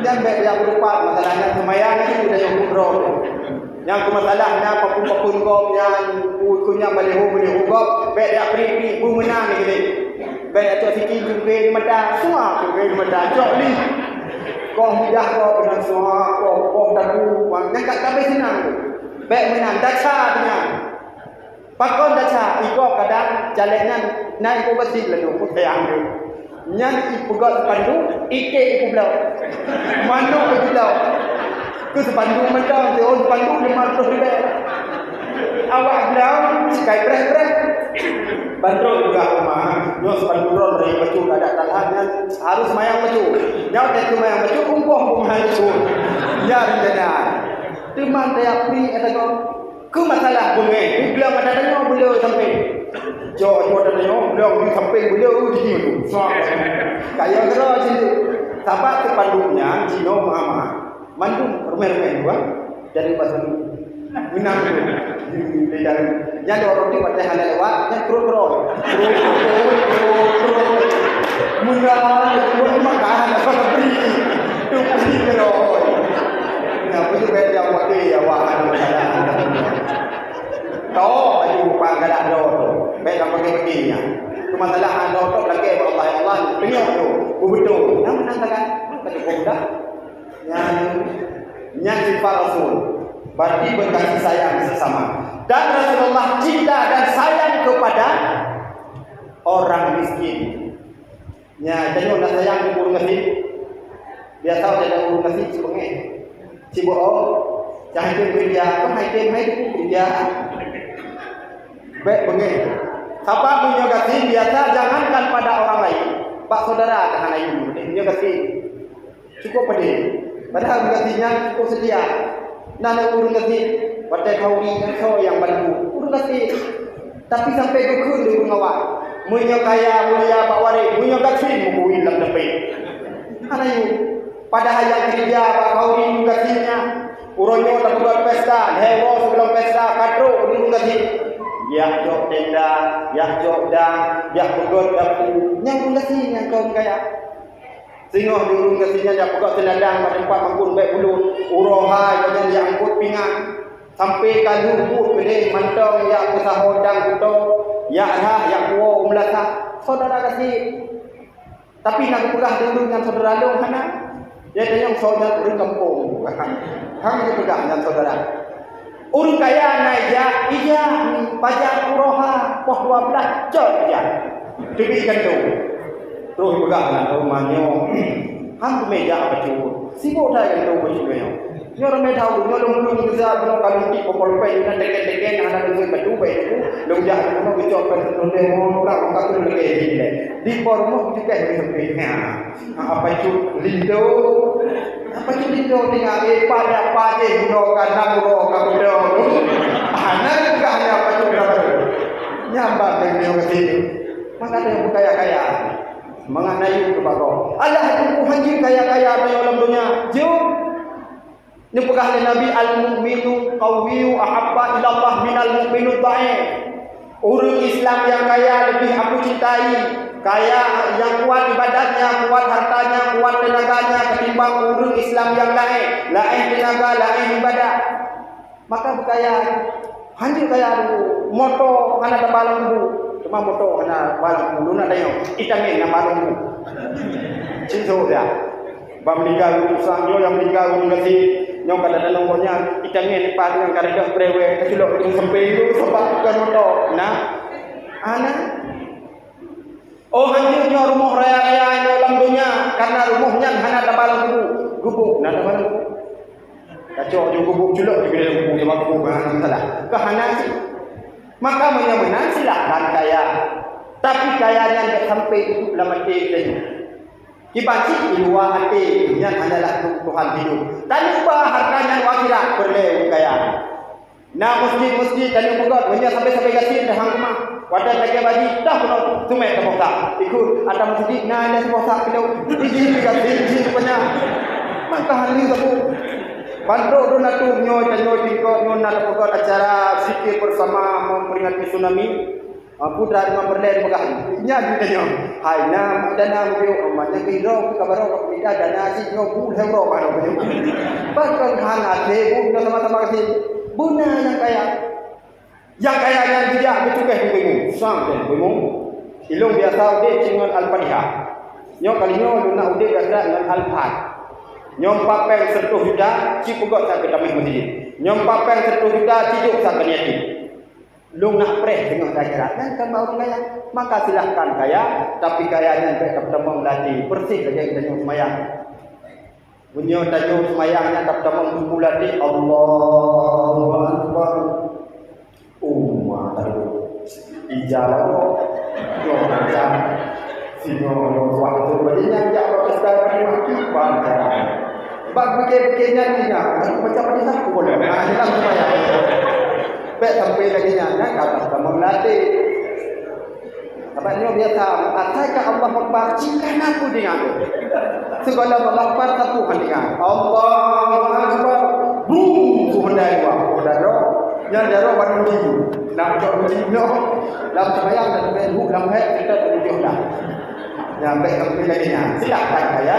Yang beres yang berupa masalahnya semayang ni sudah yang kudro. Yang masalahnya papun-papun kau yang kunya balik kau. Baik dia beri menang ni kita. Baik tu sikit juga di mata semua juga di mata jok ni. Kau mudah kau dengan semua kau tahu yang kat sampai senang. Baik menang daca dengan pakon daca ikut kadang jalannya naik ke besi lalu putih tu. Yang ipugat pandu ike ipu belau. Mandu ipu belau. Ke sepandu mendang dia on pandu 500 ribu. Awak belau sekai beres-beres. Bandrol juga rumah. Nyos pandu ron dari baju ada talahannya harus mayang baju. Nyau tak mayang baju umpoh bukan itu. Ya rencana. Teman saya pri kata kau ke masalah bunga. Bilang ada tanya beliau sampai. Jo ada tanya beliau sampai beliau di situ. Kayak terus itu. Sahabat sepandunya Cino Muhammad. Mandum remeh-remeh juga dari pasal Minang di dalam. Yang orang di pada hal lewat, yang terus. Munah, itu makan apa beri. Itu beri terus. Nah, itu beda yang wakil ya wahan masalah. Tahu baju panggalan do. Beda pakai-pakainya. Itu masalah ando tu lagi Allah tengok tu. Betul. Yang menandakan kata budak yang sifat Rasul. Berarti berkasih sayang sesama. Dan Rasulullah cinta dan sayang kepada orang miskin. Ya, jadi orang sayang ke burung ngasih. Biasa ada burung ngasih sebengai. Cibo, jangan kerja, kau hai kerja. Baik bengai. Siapa punya kasih biasa jangankan pada orang lain. Pak saudara tahan ibu, punya kasih cukup pedih. Padahal kasihnya cukup sedia. Nana urung kasih, pada kauri kau yang bantu urung kasih. Tapi sampai kekun di urung awak. Munya kaya mulia Pak Wari, munya kasih mukuin dalam depan. Mana you? Pada hayat kerja Pak kauri kasihnya. Uronyo tak buat pesta, hewo sebelum pesta kadro urung kasih. Ya jok tenda, ya jok dang, ya pegot dapur. Yang urung kasih yang kau kaya. Singoh di urung kasihnya dia pegot teladang pada tempat mampun baik bulu. Urohai kemudian dia angkut pinggang. Sampai kalu pun beri mantong yang usaha hodang kudo. Ya lah yang kuo umlatah. Saudara kasih. Tapi nak pegah dulu dengan saudara lu mana? Dia yang saudara urung kampung. Hang dia pegah dengan saudara. Urung kaya naik ya, iya pajak uroha poh 12 jod ya. Diberikan tu. Terus pegang rumahnya. Hang meja apa tu? Sibuk dah yang tu baju dia. Ni orang dah tahu, ni orang belum bisa belum kalau di popol pay dengan deket-deket ada dengan baju baik tu. Long jah kita kita akan terus mau pulang kat tu lagi ni. Di formo juga sebenarnya. Apa tu lindo? Apa tu lindo dengan pada pade gunakan namuro kabudo. Anak juga hanya apa tu berapa? Nyambar dengan ke sini. Maka dia kaya-kaya. Mengenai itu bago. Allah itu hanjir kaya-kaya dalam dunia. Jom. Ini pegah Nabi al-mu'minu qawiyyu ahabba ila Allah minal mu'minu dha'if. Orang Islam yang kaya lebih aku cintai. Kaya yang kuat ibadahnya, kuat hartanya, kuat tenaganya ketimbang orang Islam yang lain. Lain tenaga, lain ibadah. Maka berkaya Hanjir kaya moto hana da balang bu. Cuma moto hana balang bu na dayo. Itangin na balang bu. Cinso dia. Bam lingga usang yo yang lingga ngasi nyong kada dalang bonya itangin pa yang kada dah prewe kasilo yung sampai itu sebab kan moto. Nah, ana oh hanjirnya rumah raya-raya dalam dunia karena rumahnya hana da balang bu. Gubuk na da balang bu. Kacau juga gubuk juluk juga dia gubuk sama gubuk salah. Kehanasi. Maka mana-mana silakan kaya. Tapi kayanya tidak sampai itu lama dia. Dibaci di luar hati yang adalah Tuhan hidup. Dan lupa hartanya wakilak berleh kaya. Nah mesti tadi buka banyak sampai kasih dah hang rumah. Wadah lagi bagi dah pun tumai terbuka. Ikut ada mesti nah ada terbuka kalau ini kasih punya. Maka hal ini tu. Bandro dona tu nyoy tingko nyon nak pokok acara zikir bersama memperingati tsunami. Putra di memperleh megah. Nya di nyo. Hai nam dana bio amanya kiro kabaro ko ida dana si nyo bu hero mano ko. Bakal hana de bu sama-sama kasih. Buna yang kaya. Yang kaya yang bijak betul ke bingung. Sang dan bingung. Ilung biasa de cingon al-Fatihah. Nyo kali nyo duna ude gada dengan al-Fat. Nyom papeng sertuh juta cipugot sa ketamih masjid. Nyom papeng sertuh juta cijuk sa keniati. Lung nak preh tengah daerah dan kan baru kaya. Maka silahkan kaya, tapi kayanya mereka bertemu latih bersih saja kita nyom semayang. Bunyo tanyo semayangnya tak bertemu tubuh latih Allahu Akbar. Tadu. Ijalah yo macam sino waktu badinya jak berkesal maki pantai. Bag fikir-fikirnya ni macam mana aku boleh. Dalam semayang. Baik sampai lagi nyana kata sama melatih. Abang biasa ataikah Allah Akbar cikan aku dengan segala Allah Akbar tapuhan dengan Allahu Akbar. Boom Tuhan dari wa daro yang daro baru dulu. Nak jauh dino dalam semayang dan Facebook dalam kita tunjuk dah. Yang baik sampai lagi nyana. Silakan saya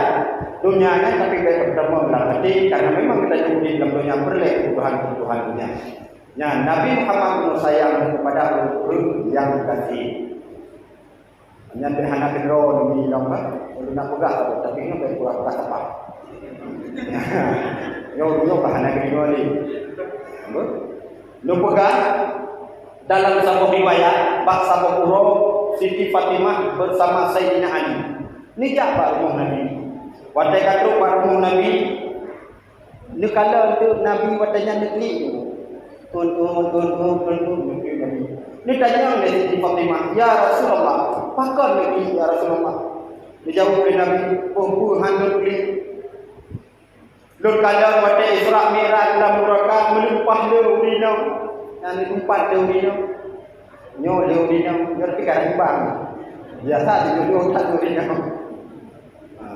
dunianya tapi baik bertemu dalam hati karena memang kita jumpa dalam dunia berleh kebutuhan dunia. Ya, Nabi Muhammad sayang kepada orang yang dikasih. Hanya berhana kedro demi lomba, nak pegang tapi ini baik kurang pegang apa. Yo bahana kedro ni. Lo pegang dalam satu riwayat bab satu puro Siti Fatimah bersama Sayyidina Ali. Ni siapa rumah Nabi? Wadai kata rumah Nabi. Ni kalau tu Nabi wadainya negeri tu. Tun. Ni tanya oleh Siti Fatimah, ya Rasulullah, pakar lagi ya Rasulullah. Dijawab oleh Nabi, pembuhan negeri. Lur kala pada Isra Mi'raj dalam rakaat melimpah leurina. Yang diumpat leurina. Nyo leurina, nyo pikir bang. Biasa dijudul tak leurina.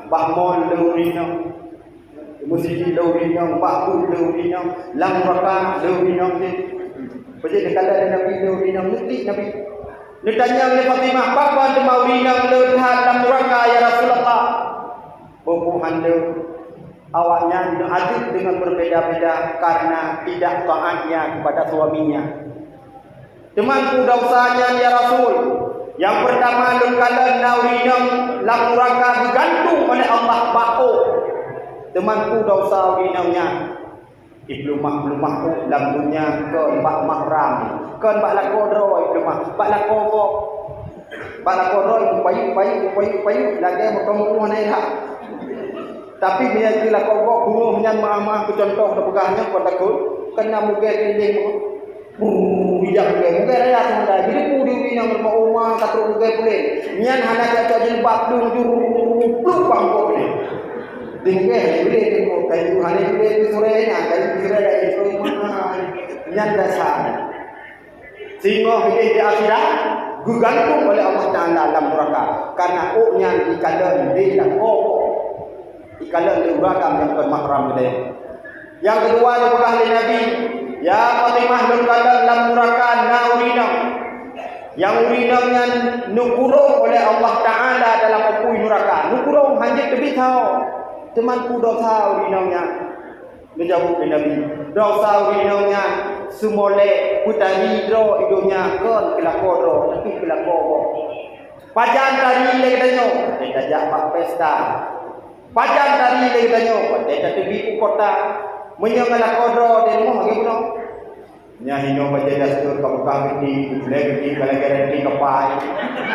Bahmon leurina. Musiki leurina, bakul leurina, lam rakaat leurina. Jadi dekala Nabi leurina mutik Nabi. Dia tanya oleh Fatimah, "Apa tu maurina leurhat lam rakaat ya Rasulullah?" Bubuhan awaknya adil dengan berbeda-beda karena tidak taatnya kepada suaminya. Temanku dosanya ya Rasul. Yang pertama lekala naurina lam rakaat digantung oleh Allah bako. Temanku dosa winaunya iblumah ku dalam dunia ke bak mahram ke bak lakodro iblumah bak lakogo bak lakodro payu lagi bertemu mana tapi bila kita lakogo bunuhnya maaf ku contoh pegahnya pada ku kena muge dinding bijak muge raya semua jadi ku di winau rumah katru muge boleh nyan hana ka jilbab dung juru pluk bangko ni tinggal boleh tengok kayu hari boleh sorenya kayu kira dari rumah yang dasar sehingga di akhirat digantung oleh Allah Taala dalam neraka karena uknya dikandang di dan dikandang di neraka yang bermahram dia. Yang kedua dikandang oleh Nabi ya Fatimah dikandang dalam neraka naurina yang urinanya nukurung oleh Allah Taala dalam api neraka nukurung hanya lebih tahu temanku dosa urinanya menjawab Nabi dosa urinanya sumole putari dro idonya kon kelakoro tapi kelakoro. Pajan tari lagi tanyo, kita jak pesta. Pajan tari lagi tanyo, kita pergi kota. Menyangala kodro dan mau lagi puno. Nya hino bajedas tur kabukah di lagi balagan di kapai.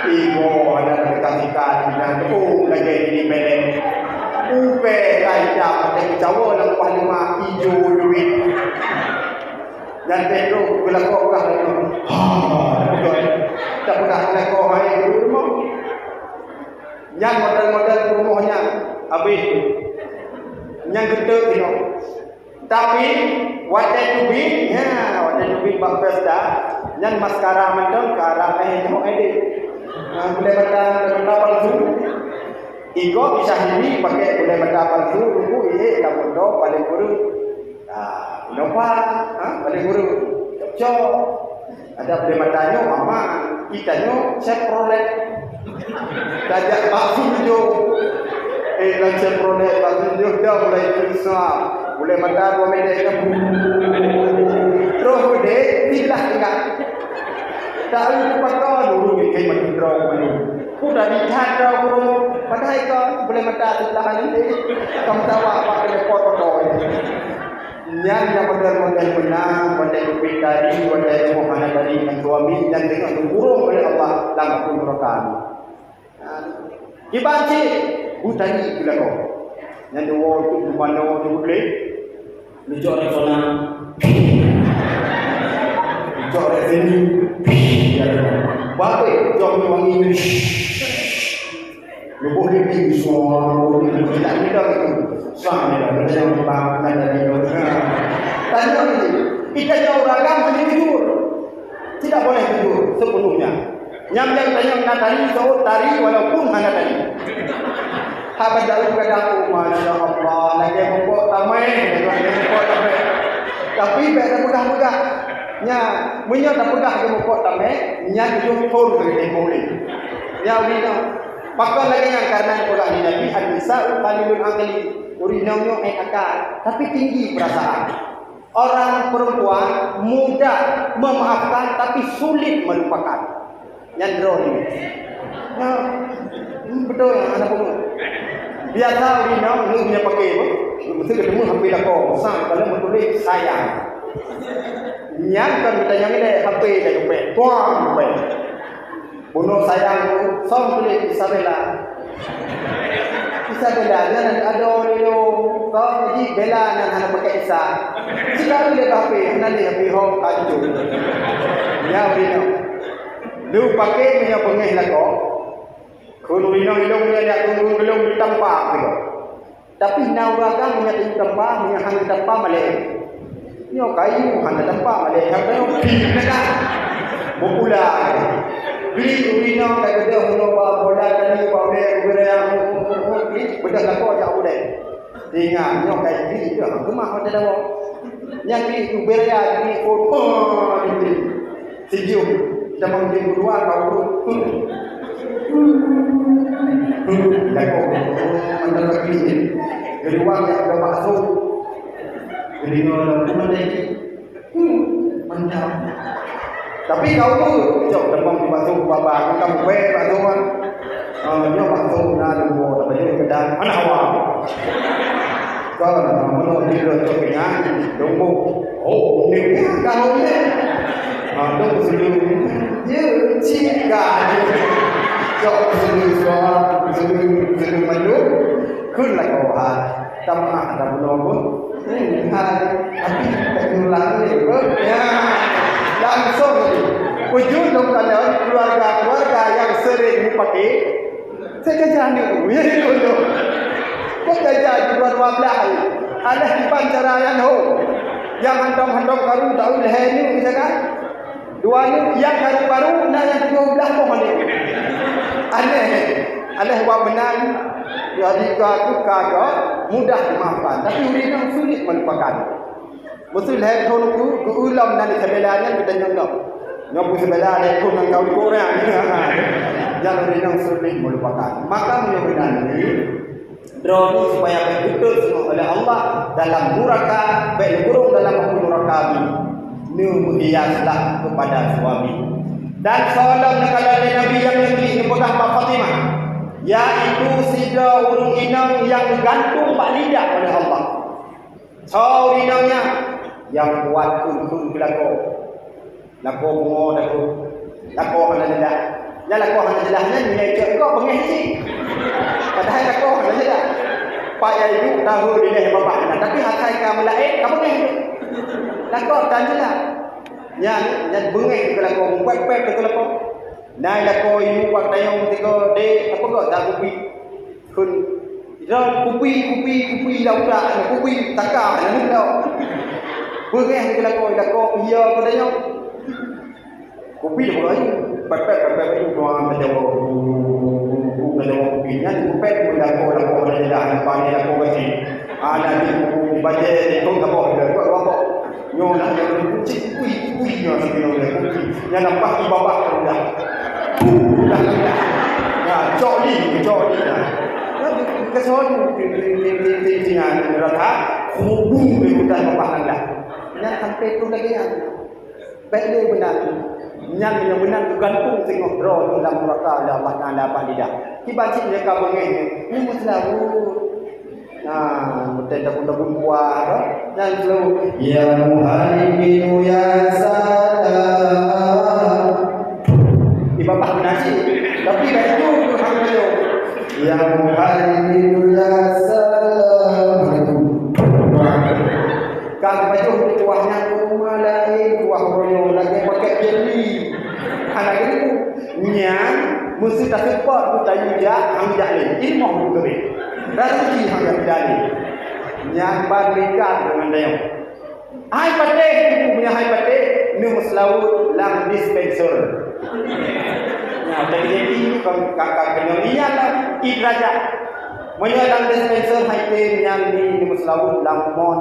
Igo ada dekat-dekat dan lagi di belen. Upe kaita pada Jawa lang pahlima ijo duit. Dan Pedro gelakok kah lagi. Tak pernah gelakok hai rumah. Yang model-model rumahnya habis. Yang gede tino. Tapi wadah duit, wadah duit bak pesta. Yang maskara mendong karang jauh edit. Boleh benda palsu. Igo bisa ini pakai boleh benda palsu, ruku ini tak bodoh paling buruk. Kenapa? Paling buruk. Cocok. Ada boleh bendanya mama, kitanya Chevrolet. Tajak bakso jo. Lang Chevrolet bakso jo dah mulai susah. Boleh benda dua meter ke. Terus boleh tidak enggak. Tak ada pakai dulu kayak macam draw mana. Sudah dilihat draw dulu. Padahal kau boleh mata sebelah ini. Kamu tahu apa yang foto ini. Yang model-model benar, model dari, model Muhammad dari dengan suami dan dengan dikurung oleh Allah langsung merokan. Dibanci, hutani bila kau. Yang dua itu di mana tu boleh. Dijok resona. Dijok resini. Baik, jom wangi ni. Lubuh ni semua, kita itu. Sama dia yang bangkan dari dosa. Tanya ni, kita jauh ragam mesti tidur. Tidak boleh tidur sepenuhnya. Yang tanya nak tari, so tari walaupun mana tari. Habis dalam keadaan masya Allah, lagi membuat tamai, tapi berbeza mudah-mudah. Nya, punya tak pegah ke membuat tamai, nya itu pun boleh boleh. Nya wina, pakar lagi yang karena orang ini Nabi An-Nisa qalilul aqli. Urinamnya akal, tapi tinggi perasaan. Orang perempuan mudah memaafkan, tapi sulit melupakan. Yang drone. Betul yang anak pun. Biasa urinam ni punya pakai apa? Mesti ketemu hampir lakor. Sang kalau menulis sayang. Yang kan kita yang ini HP dah jumpa. Tuang jumpa. Bunuh sayang tu, song tulis Isabella. Isabella nan ada lelo kau jadi bela nan hana pakai isa. Sekali le HP nan le HP ho kaju. Ya wino. Lu pakai punya pengeh lako. Kun wino ilong dia nak tunggu belum ditampak gitu. Tapi nauraga punya ditampak punya hang ditampak male. Nyo kayu hang ditampak male. Hang kayu nak. Mupula. Beli wino kat dia hono bola tani boleh yang bedah lako jauh deh. Ingat nyo kayu ni dia gemah ada dawa. Yang ni uberia ni foto ni. Sejuk. Zaman minggu dua kau lako antara lagi ni. Dari wang yang ada masuk. Jadi nol mana lagi? Mantap. Tapi kau tu, jom tempat masuk bapa, kamu baik masuk kan? Nyo masuk na dulu, tapi dia kedang mana awak? Kau mana dia tu pingan, dulu. Oh, ni kau ni. Dulu sebelum dia cika. Jom sebelum maju, kun lagi awak. Tamah ada belum pun. Tapi tak ulang ni, ya. Langsung ujung dalam keluarga yang sering dipakai saya kerja ni ya dulu kok kerja di luar belah ada di Pancarayan yang hantam-hantam baru tahu leher ni misalkan dua ni yang baru nak yang 12 pun mana aneh buat benar jadi tu kagak mudah dimaafkan tapi orang sulit melupakan. Mesti leher kau tu ulam dan sebelahnya kita nyok. Nyok sebelah leher kau yang kau dikorang. Jangan dinang sulit melupakan. Maka mudah-mudahan ini drone supaya betul semua oleh Allah dalam muraka, baik burung dalam muraka ini. berhiaslah kepada suami. Dan seorang kalau Nabi yang lebih pegang Pak Fatimah, iaitu sida urung inang yang gantung pak lidah oleh Allah. So inangnya yang kuat kun kelako. Lako bungo dako. Lako hana jelah. Ya lako hana jelahnya ni cek kau bengih si. Padahal lako hana jelah. Pak ya ibu tahu dia bapak nak tapi hakai ka melaik ka bengih. Lako tan jelah. Yang bengih ke lako pep ke lako. Nai lako ibu buat tayong tiko de apa kau tak kupi. Kun ron kupi lau kupi takar ni lau. Bengih ke lako iya ke tayong. Kopi dia boleh pepek itu doang macam kopi nya pepek boleh aku ada dah panggil aku kasi ada di baca di kau tak boleh kau apa nyolah yang kucing kui nya sebelum dia kopi yang nampak di bawah dah ya joli dah kesono di rata hubung di hutan bawah anda yang sampai tu lagi yang baik benar yang benar tergantung tengok roh dalam neraka Allah Taala apa tidak. Kibaci mereka bengih. Ini muslahu. Nah, betul tak buah dan selalu ya muhaimin ya salam. Ibadah nasi. Tapi baik tu alhamdulillah. Ya muhaimin ya salam. Kalau baca tuahnya malai tuah royo lagi pakai jeli. Anak itu nyang mesti tak sempat tu tayu dia hang jali. Ini mau beri. Rezeki hang jali. Nyang balikan dengan dia. Hai pateh ibu punya hai pateh ni muslaut lang dispenser. Nah, jadi kakak kenalian lah idrajat. Menyalang dispenser hai teh yang ni muslaut lang mon.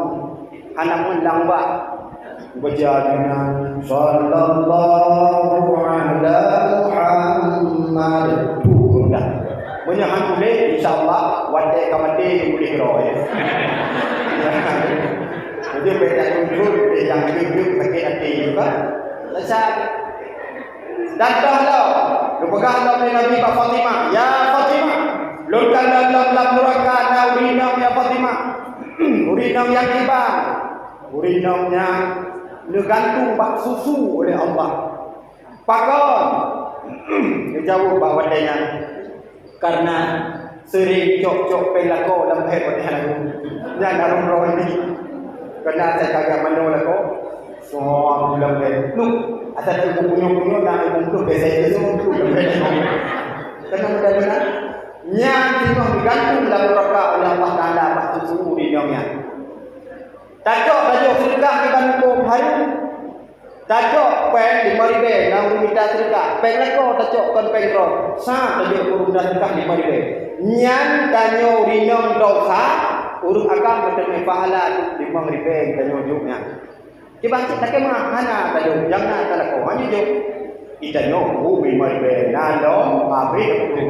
Anak menlambak berjalan sallallahu ala Muhammad dah banyak boleh insyaallah wadai kamati boleh roh ya jadi beda tunjuk yang hidup pakai hati juga lesat datanglah berpegang oleh Nabi Fatimah ya Fatimah lurkan dalam neraka naurinam ya Fatimah urinam yang kibang urinamnya digantung bak susu oleh Allah. Pakon dia jauh bawa wadainya karena sering cok-cok pelako dalam hebat lagu. Jangan arung roh ini. Karena saya kagak mandor lako. Semua bilang dia, "Lu, asal ibu punya dan ibu tu biasa itu semua tu." Karena mudah-mudahan yang digantung dalam neraka oleh Allah Taala bak susu urinamnya. Takok baju sedekah di Bandung hari. Takok pen di Maribe nang minta sedekah. Pen leko takok kon pen ro. Sa baju urung sedekah di Maribe. Nyan tanyo rinong dosa urung agam betul pahala di Maribe tanyo juknya. Kibangkit tak kemah hana tanyo jangan talako hanya juk. Itanyo bumi Maribe nalo pabrik tu.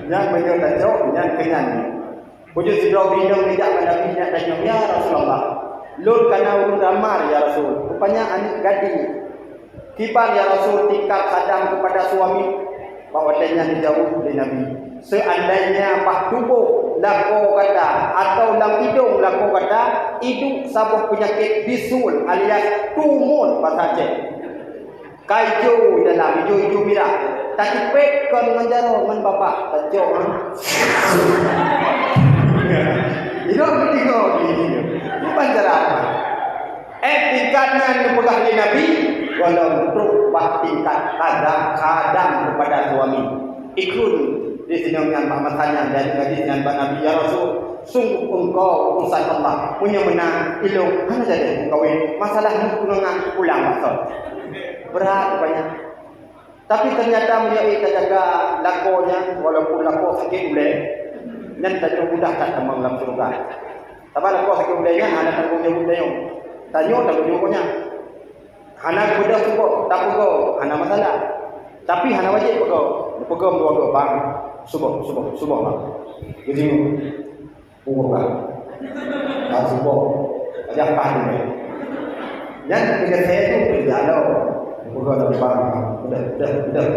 Yang banyak takok yang kenyan. Wujud sidra bidang tidak Nabi nak tanya ya Rasulullah. Lur kana urun ramar ya Rasul. Rupanya anak gading. Kibar ya Rasul tingkap sadang kepada suami bahawa dia dijauh oleh Nabi. Seandainya pak tubuh lako kata atau lam hidung lako kata hidung sabuh penyakit bisul alias tumor bahasa Aceh. Kaijo dalam hijau merah. Tak pek kon menjaro men bapak tajuk. Hidup ketiga ini bukan cara apa tingkatnya dipegang oleh Nabi walau untuk tingkat kadang kepada suami ikut di sini dengan masalahnya dan hadis dengan Nabi ya Rasul sungguh engkau urusan Allah punya menang ilmu hanya jadi kawin masalah hubungan pulang masuk berat banyak tapi ternyata menjadi terjaga lakonya walaupun lako sakit boleh dan tak mudah tak tambang dalam surga. Tapi kalau sakit budaya hana tanggung jawab budaya. Tanyo tanggung jawabnya. Hana mudah subuh tak pego hana masalah. Tapi hana wajib pego. Pego dua bang. Subuh bang. Jadi subuh bang. Tak subuh. Ajak pan ni. Yang kita saya tu kerja dah. Bukan ada bang. Udah.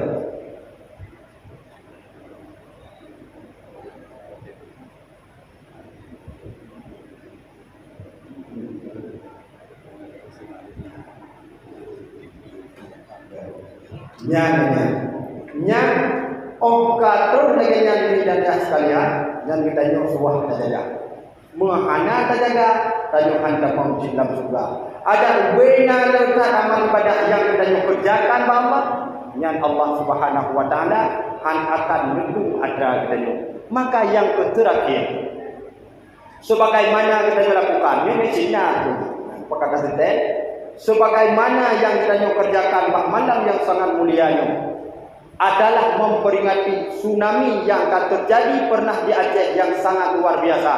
Nyan katur lagi nyan dan sekalian yang kita nyok suah saja. Menghana saja tajukan dalam dalam surga. Ada ubena letak amal ibadah yang kita nyok kerjakan bahawa nyan Allah Subhanahu wa taala akan mendukung ada kita nyok. Maka yang terakhir sebagaimana kita lakukan ini Cina tu. Apakah kata sebagaimana yang kita nyok kerjakan malam yang sangat mulianya adalah memperingati tsunami yang akan terjadi pernah di Aceh yang sangat luar biasa,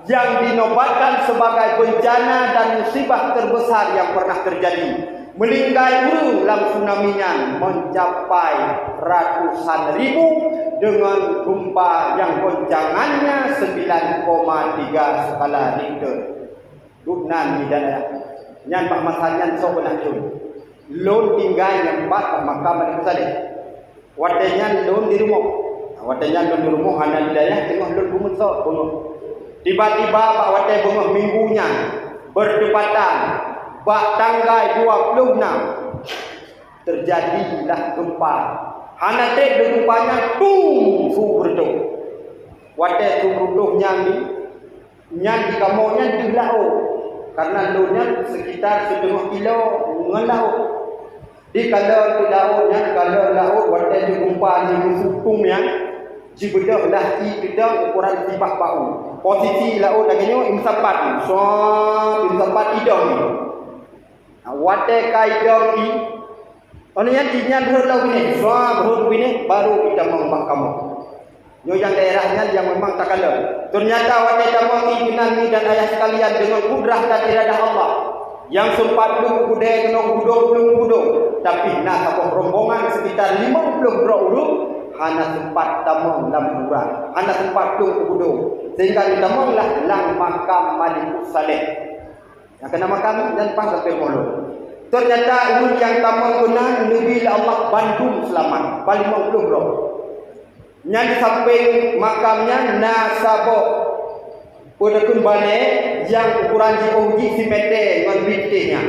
yang dinobatkan sebagai bencana dan musibah terbesar yang pernah terjadi. Meninggal guru dalam tsunami-nya mencapai ratusan ribu dengan gempa yang goncangannya 9,3 skala Richter. Dunan di daerah nyan pak masalnya so benar tu. Lon tinggal yang empat makam di sana. Wadanya lon di rumah, anak hidayah tengah lon bumusok bunuh. Tiba-tiba pak wadai bunga minggunya berdepatan bak tanggal 26 terjadilah gempa. Anak dek gempanya tung subredo. Wadai subredonya ni nyan di kamonya di laut karena lonnya sekitar 1/2 kilo ngelau. Di kalau lautnya kalau laut wadai di gempa ni sutung yang jibedah dah kita ukuran tipak bau. Posisi laut agaknya imsapat. So imsapat idong ni. Wadai kai idong ni. Orang yang dinya berlalu ni. So berlalu ni baru kita mengbak kamu. Yo yang daerahnya yang memang tak kalah. Ternyata wadai tamang ini dan ayah sekalian dengan kudrah dan iradah Allah. Yang sempat belum budaya kena gudung, tapi nak apa rombongan sekitar 50 urut hanya sempat tamang dalam kurang, hanya sempat belum gudung sehingga ditamanglah lang makam Malikus Saleh yang kena makam dan pas sampai mulu. Ternyata urut yang tamang guna Nabi Allah Bandung selamat paling 50 bro. Yang di samping makamnya Nasabo Udakun balik yang ukuran uji simete dengan bintiknya.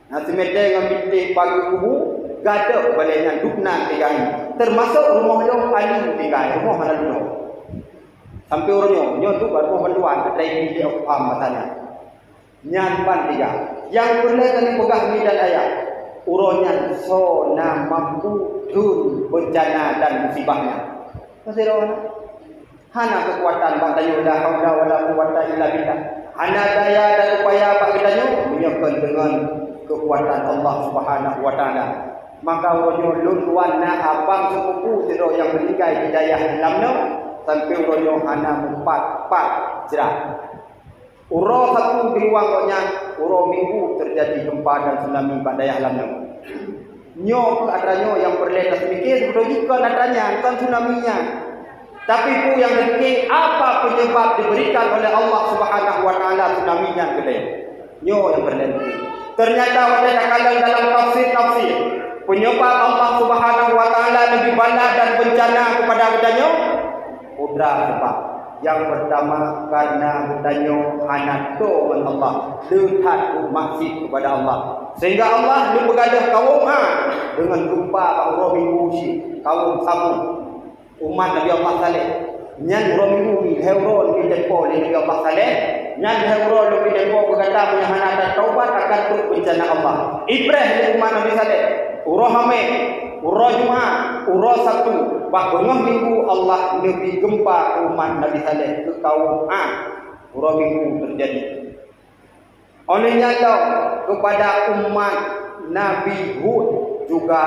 Nah simete dengan bintik pagi kubu gaduh baliknya dukna tigai. Termasuk rumah yang paling tigai, rumah mana dulu. Sampai orangnya tu baru rumah bantuan ada bintik apa matanya. Nyampan tiga. Yang boleh kami pegang ni dan ayat. Urangnya so na mampu tun bencana dan musibahnya. Masih orang. Hana kekuatan bak tayo la haula wala quwata illa billah. Hana daya dan upaya bak kita menyokan dengan kekuatan Allah Subhanahu wa taala. Maka royo lunduan na abang sepupu siro yang meninggal di daya lamno sampai royo hana empat jerah. Uro satu di ruangnya uro minggu terjadi gempa dan tsunami bak daya lamno. Nyo adanya yang perletas mikir logika adanya kan tsunami-nya. Tapi pun yang penting apa penyebab diberikan oleh Allah Subhanahu wa taala tsunami-nya gede. Nyo yang berlenti. Ternyata pada kalau dalam tafsir penyebab Allah Subhanahu wa taala lebih bala dan bencana kepada gedanya udra sebab. Yang pertama karena gedanya anak dengan Allah, dekat maksud kepada Allah. Sehingga Allah lu bergadah kaum dengan gempa bahawa minggu kaum Samud umat Nabi Allah Saleh nyan romimu ni heuron ni tempo ni Nabi Allah Saleh nyan heuron ni tempo berkata punya hana taubat akan turut bencana Allah Ibrah ni umat Nabi Saleh urah Hamid urah Jumaat urah Sabtu bah bengah minggu Allah Nabi gempa umat Nabi Saleh ke kaum urah minggu terjadi olehnya tahu kepada umat Nabi Hud juga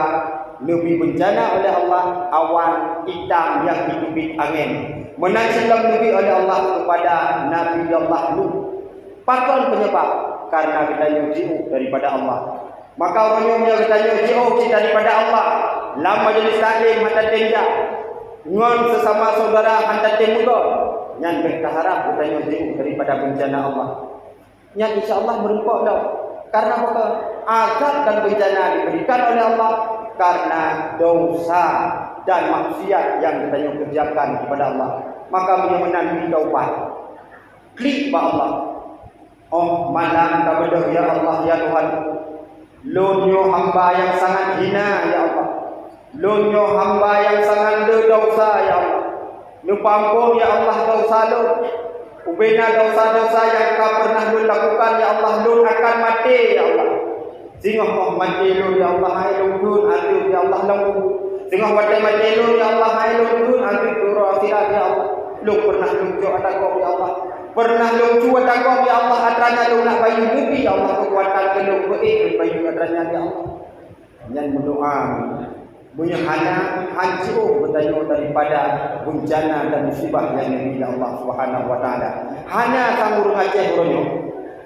lebih bencana oleh Allah awan hitam yang ditubik angin menansilam lebih oleh Allah kepada Nabi Allah Nuh. Pakon penyebab karena kita jauh daripada Allah. Maka orang yang kita jauh daripada Allah lam majlis taklim mata tenda ngon sesama saudara hantar temudo yang berharap kita jauh daripada bencana Allah. Yang insya-Allah merumpok dah. Karena apa? Azab dan bencana diberikan oleh Allah karena dosa dan maksiat yang kita kerjakan kepada Allah. Maka menanti taubat. Klik ba Allah. Oh malam kepada ya Allah ya Tuhan. Lonyo hamba yang sangat hina ya Allah. Lonyo hamba yang sangat berdosa ya Allah. Nupampun ya Allah dosa lo. Ubena dosa-dosa yang kau pernah lu lakukan ya Allah, lu akan mati ya Allah. Singah mati lu ya Allah, hai lu dun atu ya Allah lu. Singah mati lu ya Allah, hai lu dun atu turu akhirat ya Allah. Lu pernah lucu ada kau ya Allah. Pernah lucu ada kau ya Allah, atranya lu nak bayu lebih ya Allah kekuatan ke lu bayu atranya ya Allah. Jangan berdoa. Punya hana hancur bertanya daripada bencana dan musibah yang dimiliki Allah Subhanahu wa taala. Hana sanggur ngaceh ronyo.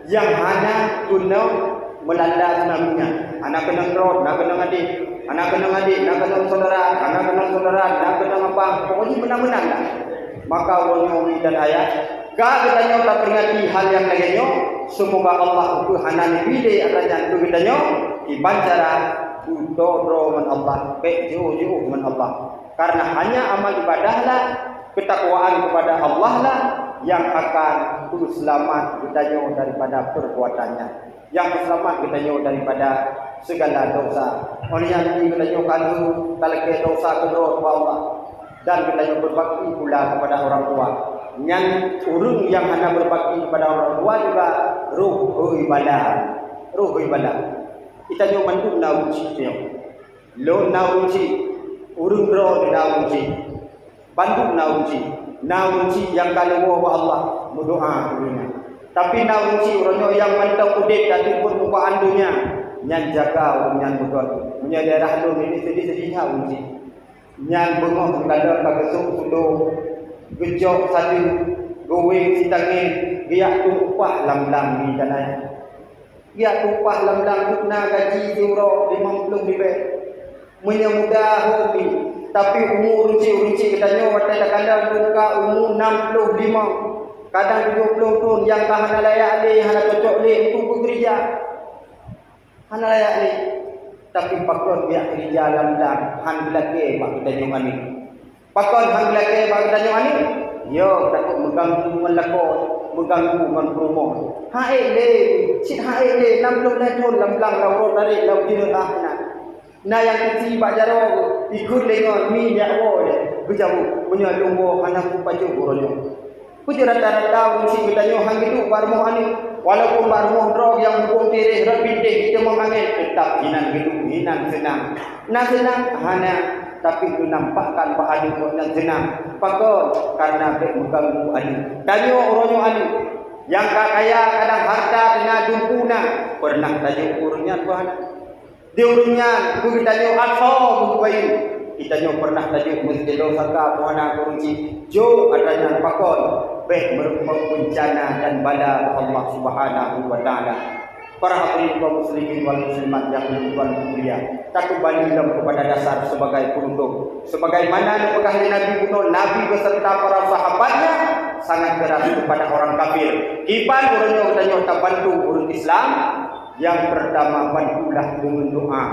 Yang hana tunau melanda tsunami-nya. Anak kena road, nak kena adik, anak kena saudara, anak kena apa. Pokoknya menang-menang lah. Maka ronyo dan ayat ka bertanya tak peringati hal yang lainnya. Semoga Allah itu hana pilih adanya itu bertanya ibacara Udoro man Allah, jauh man Allah. Karena hanya amal ibadahlah, ketakwaan kepada Allah lah yang akan selamat kita jauh daripada perbuatannya, yang selamat kita jauh daripada segala dosa. Oleh yang kita jauh kalau talak dosa kedua Allah dan kita jauh berbakti pula kepada orang tua. Yang urung yang hanya berbakti kepada orang tua juga ruh ibadah. Kita jauh mandu naunci dia, lo naunci, urung bro naunci, bandu naunci yang kalau wa Allah berdoa dunia. Tapi naunci orangnya yang mantau kudet dan pun muka andunya, nyan jaga nyan betul, punya daerah lo ini sedih naunci, nyan bengok kalau kagesuk sudo, gejok satu, gowe sitangi, dia tu upah lam di tanah. Dia upah lam-lam guna gaji euro 50 ribu. Menyemudah hobi. Tapi umur runci katanya watala kadang buka umur 65. Kadang 70 tahun yang hana layak le, hana cocok le itu bekerja. Hana layak le. Tapi pakon dia kerja lam-lam han belake pak kita nyong ani. Pakon han belake pak kita nyong ani. Yo takut mengganggu melakon, mengganggu menpromo. Hae le, cik hae le 60 tahun lam-lam lau tarik lau dina ahna. Na yang kecil pak jaro ikut lengon mi ya wo le. Bujabu punya lumbo anak baju boronyo. Puja rata-rata mesti kita nyo hang itu barmo ani. Walaupun barmo drog yang hukum tireh rapide kita mau angin tetap hinan gitu, hinan senang. Nah senang hana tapi itu nampakkan pak adi yang senang. Pakon karena mengganggu adi. Tanyo oronyo adi. Yang kaya kadang harta dengan dumpuna pernah tajuk urunnya Tuhan. Di urunnya kita nyo atho bayu. Kita nyo pernah tajuk mesti saka puana kurunci. Jo adanya pakon merupakan bencana dan bala Allah Subhanahu wa taala. Para hadirin kaum muslimin wal muslimat yang mulia, tak kembali kepada dasar sebagai penutup. Sebagaimana bekah Nabi Muhammad, Nabi beserta para sahabatnya sangat keras kepada orang kafir. Iban urunnya katanya tak bantu urun Islam. Yang pertama bantulah dengan doa.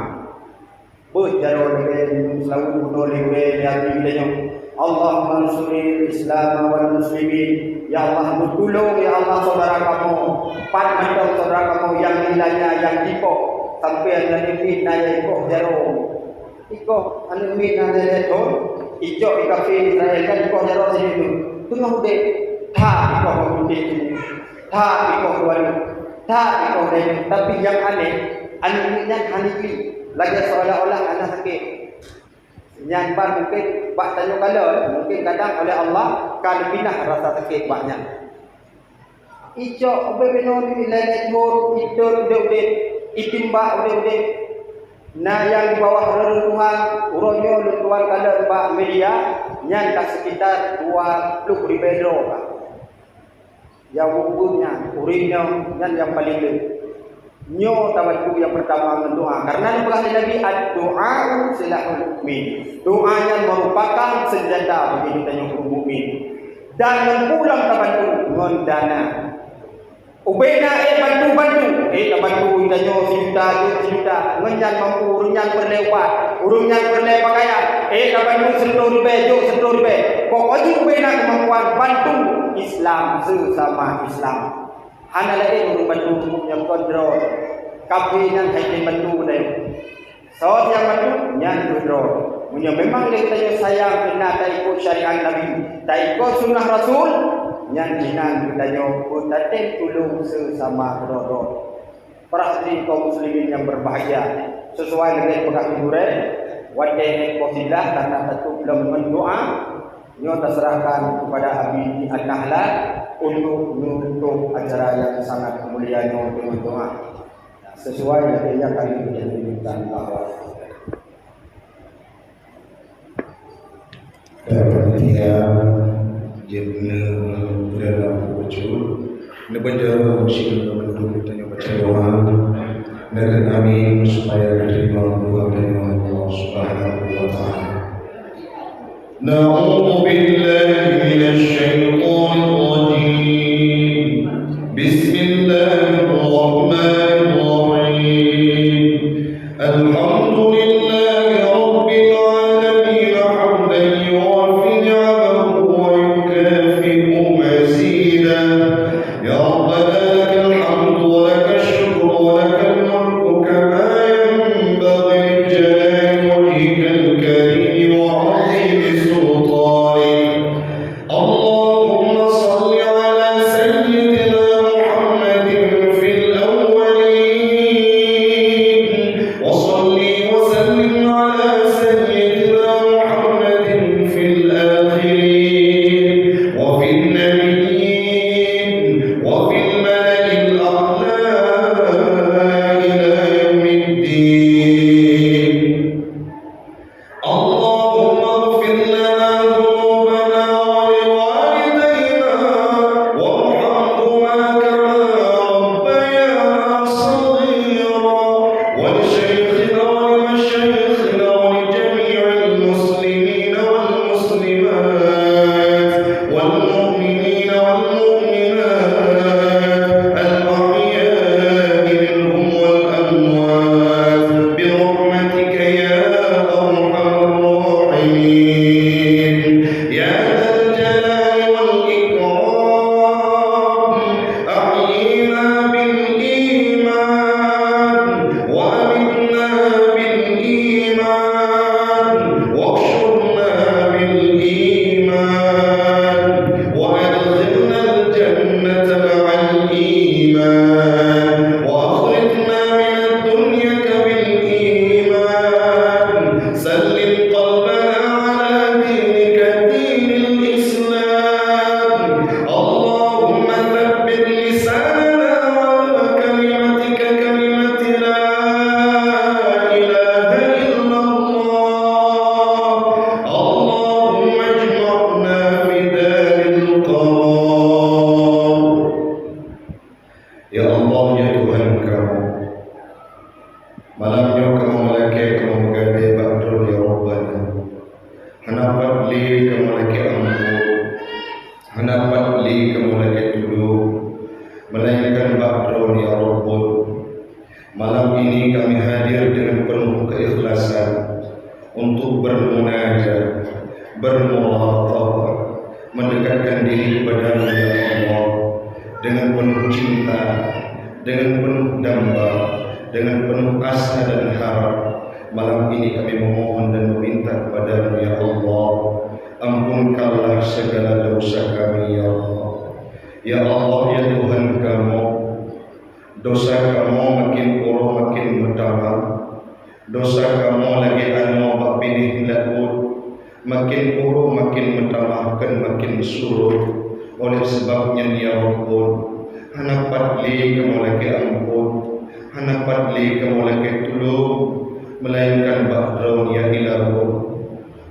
Berjaro dengan selalu oleh yang bilanya Allah mansuri Islam wal muslimin. Ya Allah tolong ya Allah saudara kamu, pan mantau saudara kamu yang nilainya yang dipok sampai yang dipit naya ikoh jaro. Ikoh anu mit naya jaro, ijo ikafi Israel kan ikoh jaro sini. Tengah ude, tha ikoh ude ini, tha ikoh walu, tha ikoh deh. Tapi yang aneh, anehnya haniki lagi seolah-olah anak sakit. Yang mungkin bak tanya kalau mungkin kadang oleh Allah kan pindah rasa sakit banyak. Ijo bebeno ni lain mor itu udah itimba udah. Nah yang di bawah reruntuhan uronyo luntuhan kalau bak media yang tak sekitar 20 ribu dolar. Yang umumnya urinnya yang paling nyo tawaddu yang pertama mendoa karena bukan Nabi doa silahul mukmin. Doanya merupakan senjata bagi kita yang mukmin. Dan pulang tawaddu dengan dana. Ubena bantu-bantu. Tak bantu kita nyo sejuta. Menyan mampu urunyan berlewat. Urunyan berlewat pakaian. Tak bantu 10 ribu. Pokoknya ubena kemampuan bantu Islam sesama Islam. Hana lain urung bantu yang kontrol. Kapi yang kaitin bantu dia. So yang bantu yang kontrol. Punya memang dia kita sayang kena tak ikut syariat Nabi, tak ikut sunnah Rasul, yang jinan kita pun datin tolong sesama berdoa. Para hadirin kaum muslimin yang berbahagia, sesuai dengan pegang hiburan, wadai qasidah karena tentu belum mendoa, nyo terserahkan kepada Abi An-Nahlan untuk menutup acara yang sangat mulia dengan doa. Sesuai dengan yang kami diminta Allah. Panitia jemna dalam wujud nebaja musim penduduk tanya baca doa dan amin supaya diterima doa dari Allah Subhanahu wa taala. Na'udzu billahi minasy syaithanir rajim. Bismillahirrahmanirrahim. Alhamdulillah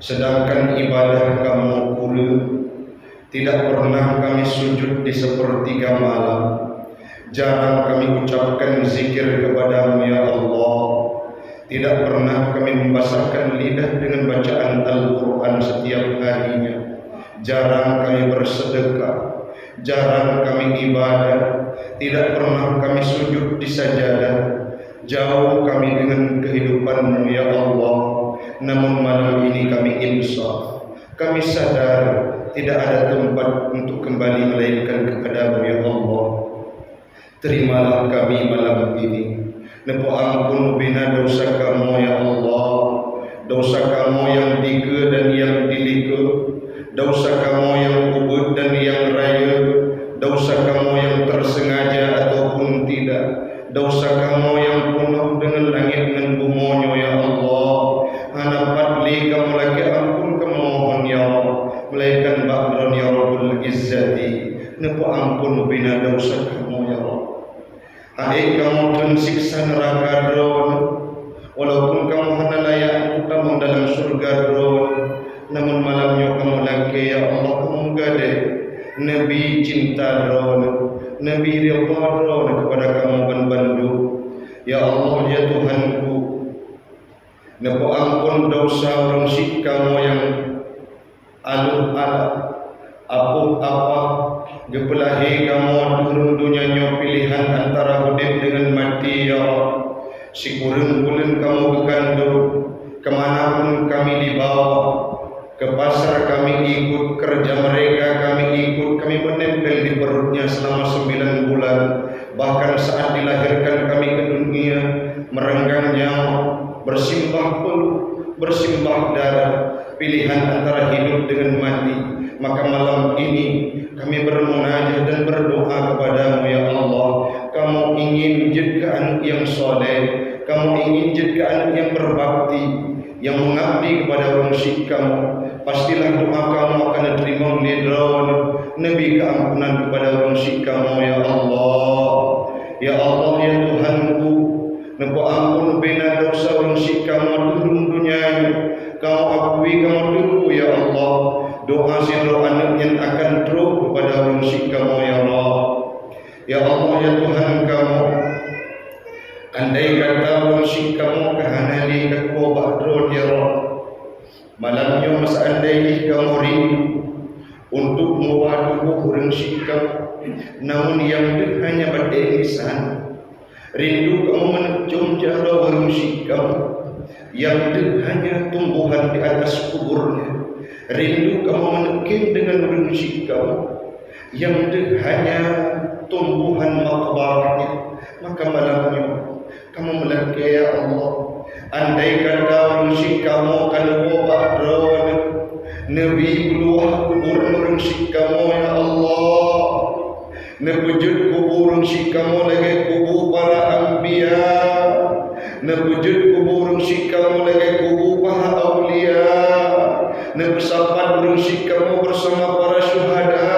sedangkan ibadah kamu pula tidak pernah kami sujud di sepertiga malam, jarang kami ucapkan zikir kepadamu ya Allah, tidak pernah kami membasahkan lidah dengan bacaan Al-Quran setiap harinya, jarang kami bersedekah, Jarang kami ibadah, tidak pernah kami sujud di sajadah. Jauh kami dengan kehidupan-Mu ya Allah. Namun malam ini kami insaf, kami sadar tidak ada tempat untuk kembali melainkan kepada-Mu ya Allah. Terimalah kami malam ini. Nepo ampun bina dosa kamu ya Allah. Dosa kamu yang dike dan yang dilike, dosa kamu yang ubud dan yang raya, dosa kamu yang tersengaja ataupun tidak, dosa kamu yang penuh dengan langit dan bumonyo ya Allah. Hanapat li kamu lagi ampun kemohon ya Allah, melainkan ba'dron ya Rabbul Izzati. Nepo ampun bina dosa kamu ya Allah. Hai kamu dan siksa neraka dron, walaupun kamu hana layak utama dalam surga dron, namun malamnya kamu lagi ya Allah kamu gade Nabi cinta dron, Nabi ridha dron kepada kamu bandu. Ya Allah ya Tuhanku, nepo ampun dosa orang syik kamu yang aluh-aluh apa gepelahi kamu turun dunia pilihan antara hidup dengan mati ya Allah. Sikurun-kurun kamu kekandung, kemanapun kami dibawa, ke pasar kami ikut, kerja mereka kami ikut, kami menempel di perutnya selama 9 bulan. Bahkan saat dilahirkan kami ke dunia, merenggang nyawa, bersimbah peluh, bersimbah darah, pilihan antara hidup dengan mati. Maka malam ini kami bermunajat dan berdoa kepada-Mu ya Allah. Kamu ingin jadikan yang soleh, kamu ingin jadikan yang berbakti, yang mengabdi kepada orang syik kamu. Pastilah doa kamu akan diterima oleh Nabi keampunan kepada orang syik kamu ya Allah. Ya Allah ya Tuhanku, nepo ampun bina dosa orang syik kamu turun dunia, kamu akui kamu dulu ya Allah. Doa sidro anak yang akan teruk kepada orang syik kamu ya Allah. Ya Allah ya Tuhan kamu, andai kata orang syik kamu kehanali kakwa ba'dron ya Allah, malamnya masa andai kamu rindu untuk mewadu orang syik kamu, namun yang itu hanya berdenisan. Rindu kamu mencium jara orang syik kamu, yang itu hanya tumbuhan di atas kuburnya. Rindu kamu menekin dengan orang syik kamu, yang itu hanya tumbuhan makbarnya. Maka malamnya kamu melangkah ya Allah. Andai kata orang syik kamu akan wabak drone, Nabi keluar kubur orang syik kamu ya Allah. Nebujud kubur orang syik kamu lagi kubur para anbiya, nebujud kubur orang syik kamu lagi kubur para awliya, nebesapat orang syik kamu bersama para syuhada,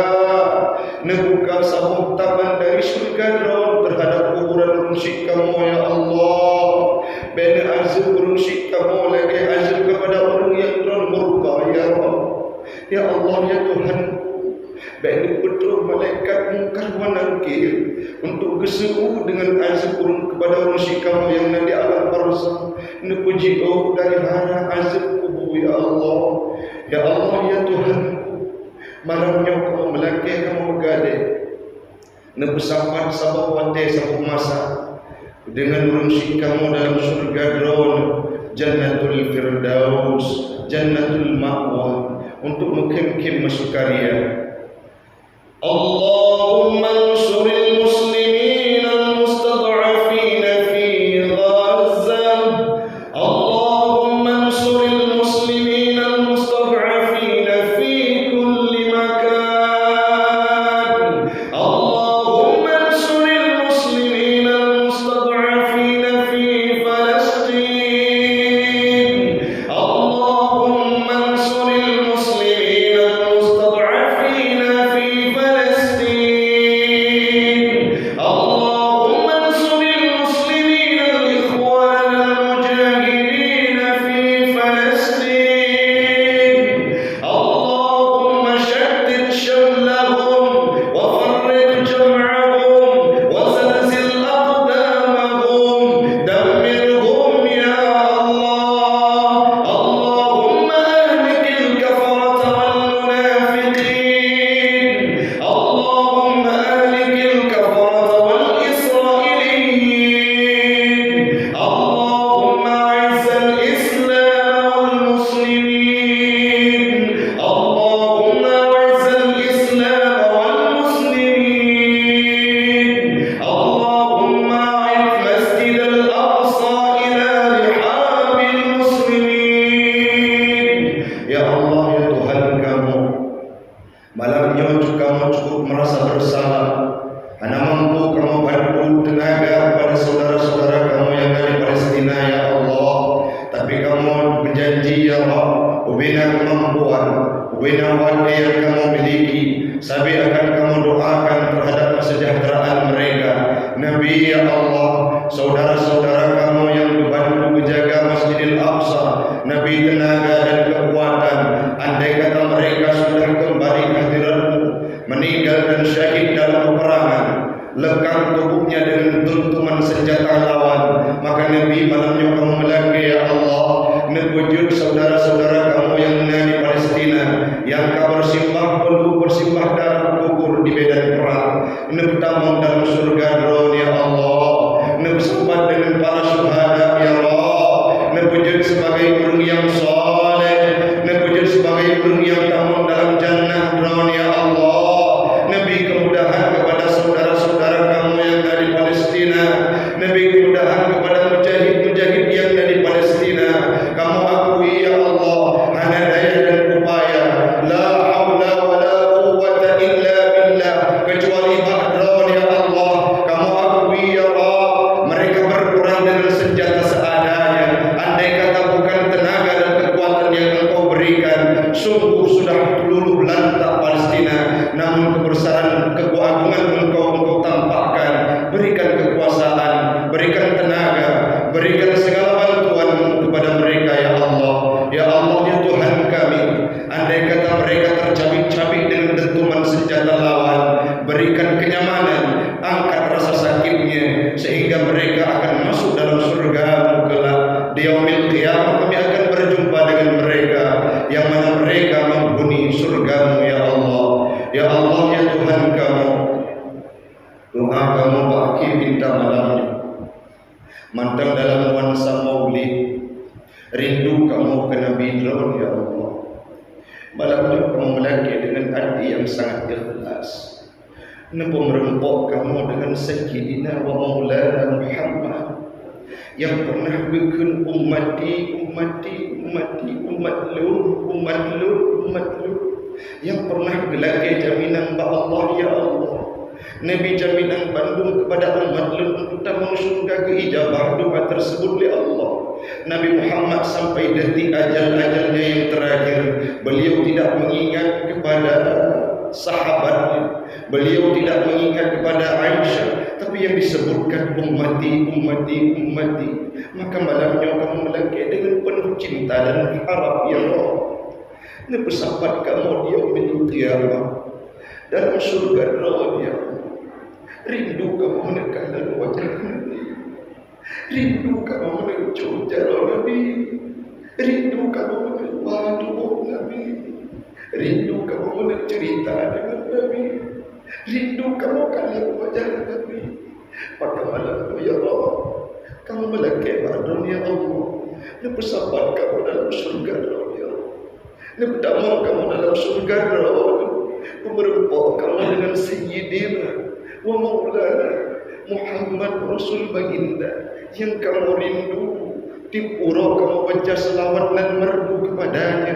nebuka sabuk taman dari surga terhadap kuburan orang syik kamu ya Allah. Bena azab orang syik kamu lagi azab kepada orang yang murka ya Allah. Ya Allah ya Tuhan, bena betul malaikat mungkar wa nakir untuk geseru dengan azab orang kepada orang syik kamu yang nanti alam barzakh, nepuji dari hara azab kubur ya Allah. Ya Allah ya Tuhan, malamnya kamu melangkah kamu bergade, nebesapat sabuk wate sabuk masa dengan orang syik kamu dalam surga drone, Jannatul Firdaus, Jannatul Ma'wa, untuk mukim-kim masuk karya. Allahumma ansuril muslimin al-mustad'afin fi Gaza. Allahumma ansuril muslimin al-mustad'afin fi kulli makan. Allahumma ansuril muslimin al-mustad'afin fi Palestin. Allahumma ansuril muslimin al-mustad'afin fi Palestin. malamnya kamu cukup merasa bersalah. Hana mampu kamu bantu tenaga pada saudara-saudara kamu yang ada di Palestina ya Allah. Tapi kamu berjanji ya Allah, ubina kemampuan, ubina wadi yang kamu miliki, sabi akan kamu doakan terhadap kesejahteraan mereka. Nabi ya Allah, saudara-saudara kamu yang dibantu menjaga Masjidil Aqsa, Nabi tenaga dan kekuatan. Andai kata mereka sudah kembali ke hadirat-Mu, meninggal dan syahid dalam peperangan, lekang tubuhnya dengan tuntuman senjata lawan, maka Nabi malamnya kamu melaki ya Allah, wujud saudara-saudara kamu yang di Palestina, yang kau bersimbah perlu bersimbah darah gugur di medan perang, bertamung dalam surga drone ya Allah, bersempat dengan para syuhada ya Allah, wujud sebagai burung yang soleh, wujud sebagai burung yang tamun dalam jannah drone ya Allah. Nabi kemudahan kepada saudara-saudara kamu yang ada di Palestina, Nabi kemudahan kepada mujahid-mujahid yang ada di Palestina. Kamu akui ya Allah, hana daya dan upaya, la haula wa la quwwata illa billah, kecuali ba'dron ya Allah. Kamu akui ya Allah, mereka berperang dengan senjata seadanya. Andai kata bukan tenaga dan kekuatan yang Engkau berikan, sungguh sudah luluh lantak Palestina. Namun kebesaran keagungan Engkau tampakkan. Berikan kekuasaan, berikan tenaga, berikan segala bantuan kepada mereka ya Allah. Ya Allah ya Tuhan kami, andai kata mereka tercabik-cabik dengan dentuman senjata lawan, berikan kenyamanan, angkat rasa sakitnya, sehingga mereka akan masuk dalam surga-Mu kelak. Di yaumil qiyamah kami akan berjumpa dengan mereka, yang mana mereka menghuni surga-Mu ya Allah. Ya Allah ya Tuhan kami, doa kamu bagi minta malamnya, mantang dalam nuansa maulid, rindu kamu ke Nabi Drone ya Allah. Malamnya kamu melaki dengan hati yang sangat ikhlas, merempok kamu dengan Sayyidina wa Maulana Muhammad yang pernah bikin umat yang pernah gelaki jaminan ba Allah ya Allah. Nabi jaminan Bandung kepada umat untuk tamu surga keijabah doa tersebut oleh Allah. Nabi Muhammad sampai detik ajal-ajalnya yang terakhir, beliau tidak mengingat kepada sahabatnya, beliau tidak mengingat kepada Aisyah, tapi yang disebutkan ummati. Maka malamnya kamu melaki dengan penuh cinta dan harap ya Allah. Ini bersahabat kamu dia menyutiama dalam surga ya Allah. Rindu kamu menekan wajah Nabi, rindu kamu menekan jalan Nabi, rindu kamu menekan tubuh Nabi, rindu kamu menekan cerita dengan Nabi, rindu kamu kalian wajah Nabi. Pada malam ya Allah, kamu melaki badan ya Allah. Ini bersahabat kamu dalam surga ya Allah. Ini bertemu kamu dalam surga ya Allah. Merempok kamu dengan Sayyidina wa Maulana Muhammad Rasul baginda yang kamu rindu. Di pura kamu baca selawat dan merdu kepadanya,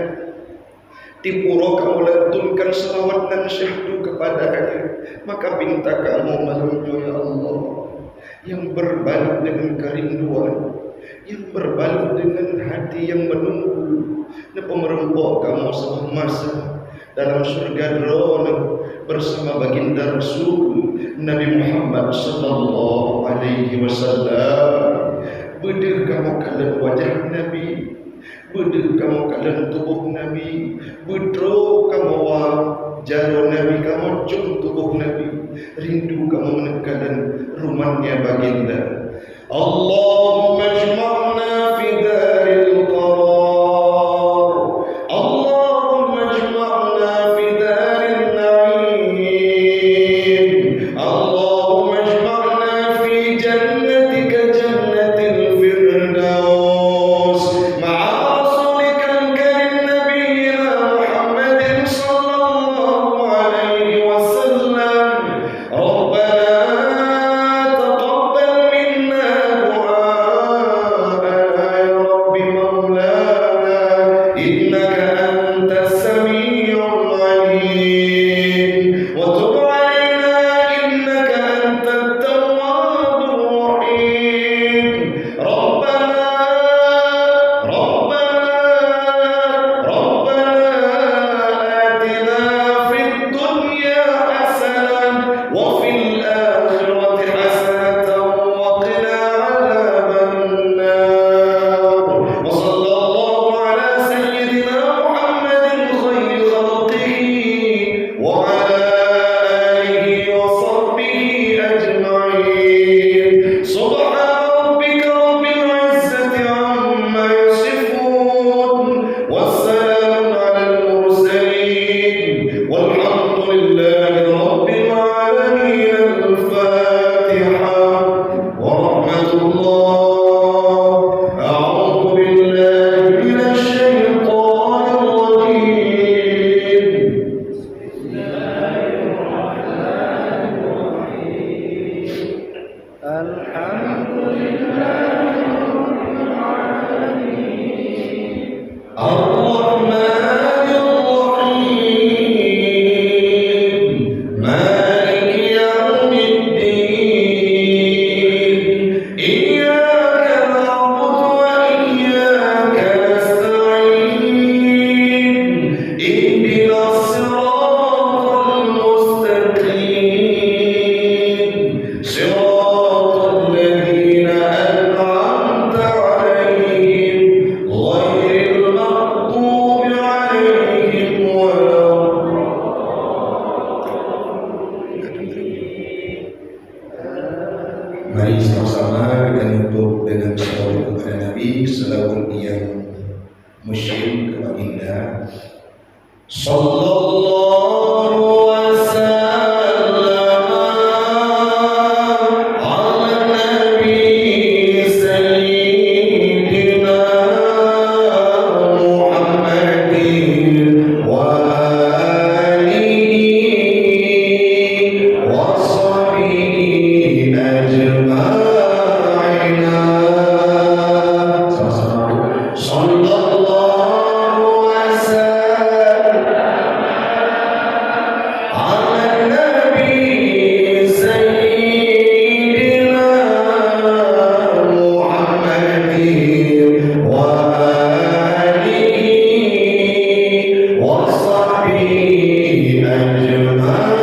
di pura kamu lantunkan selawat dan syahdu kepadanya. Maka minta kamu malamnya ya Allah, yang berbalut dengan kerinduan, yang berbalut dengan hati yang menunggu, dan pemerempok kamu semasa dalam surga drone bersama baginda Rasul Nabi Muhammad sallallahu alaihi wasallam. Bedir kamu kalian wajah Nabi, bedir kamu kalian tubuh Nabi, bedro kamu wajah Nabi, kamu jum tubuh Nabi, rindu kamu menekan rumahnya baginda. Allahumma ijma'na fi daril qarar, Allahumma ijma'na fi daril na'im, Allahumma ijma'na fi jannatika jannatil firdaus ma'a rasulika al-karim nabiyina Muhammadin sallallahu alaihi wasallam. Rabbana taqabbal minna du'aana ya Mari sama-sama kita nutup dengan salawat kepada Nabi selawat yang musyrik kepada baginda. Sallallahu wasallam ala nabi sayyidina Muhammadin wa alihi wa sahbihi ajma'ina. Sama-sama. Sallallahu wasallam ala nabi sayyidina Muhammadin wa alihi wa sahbihi ajma'in.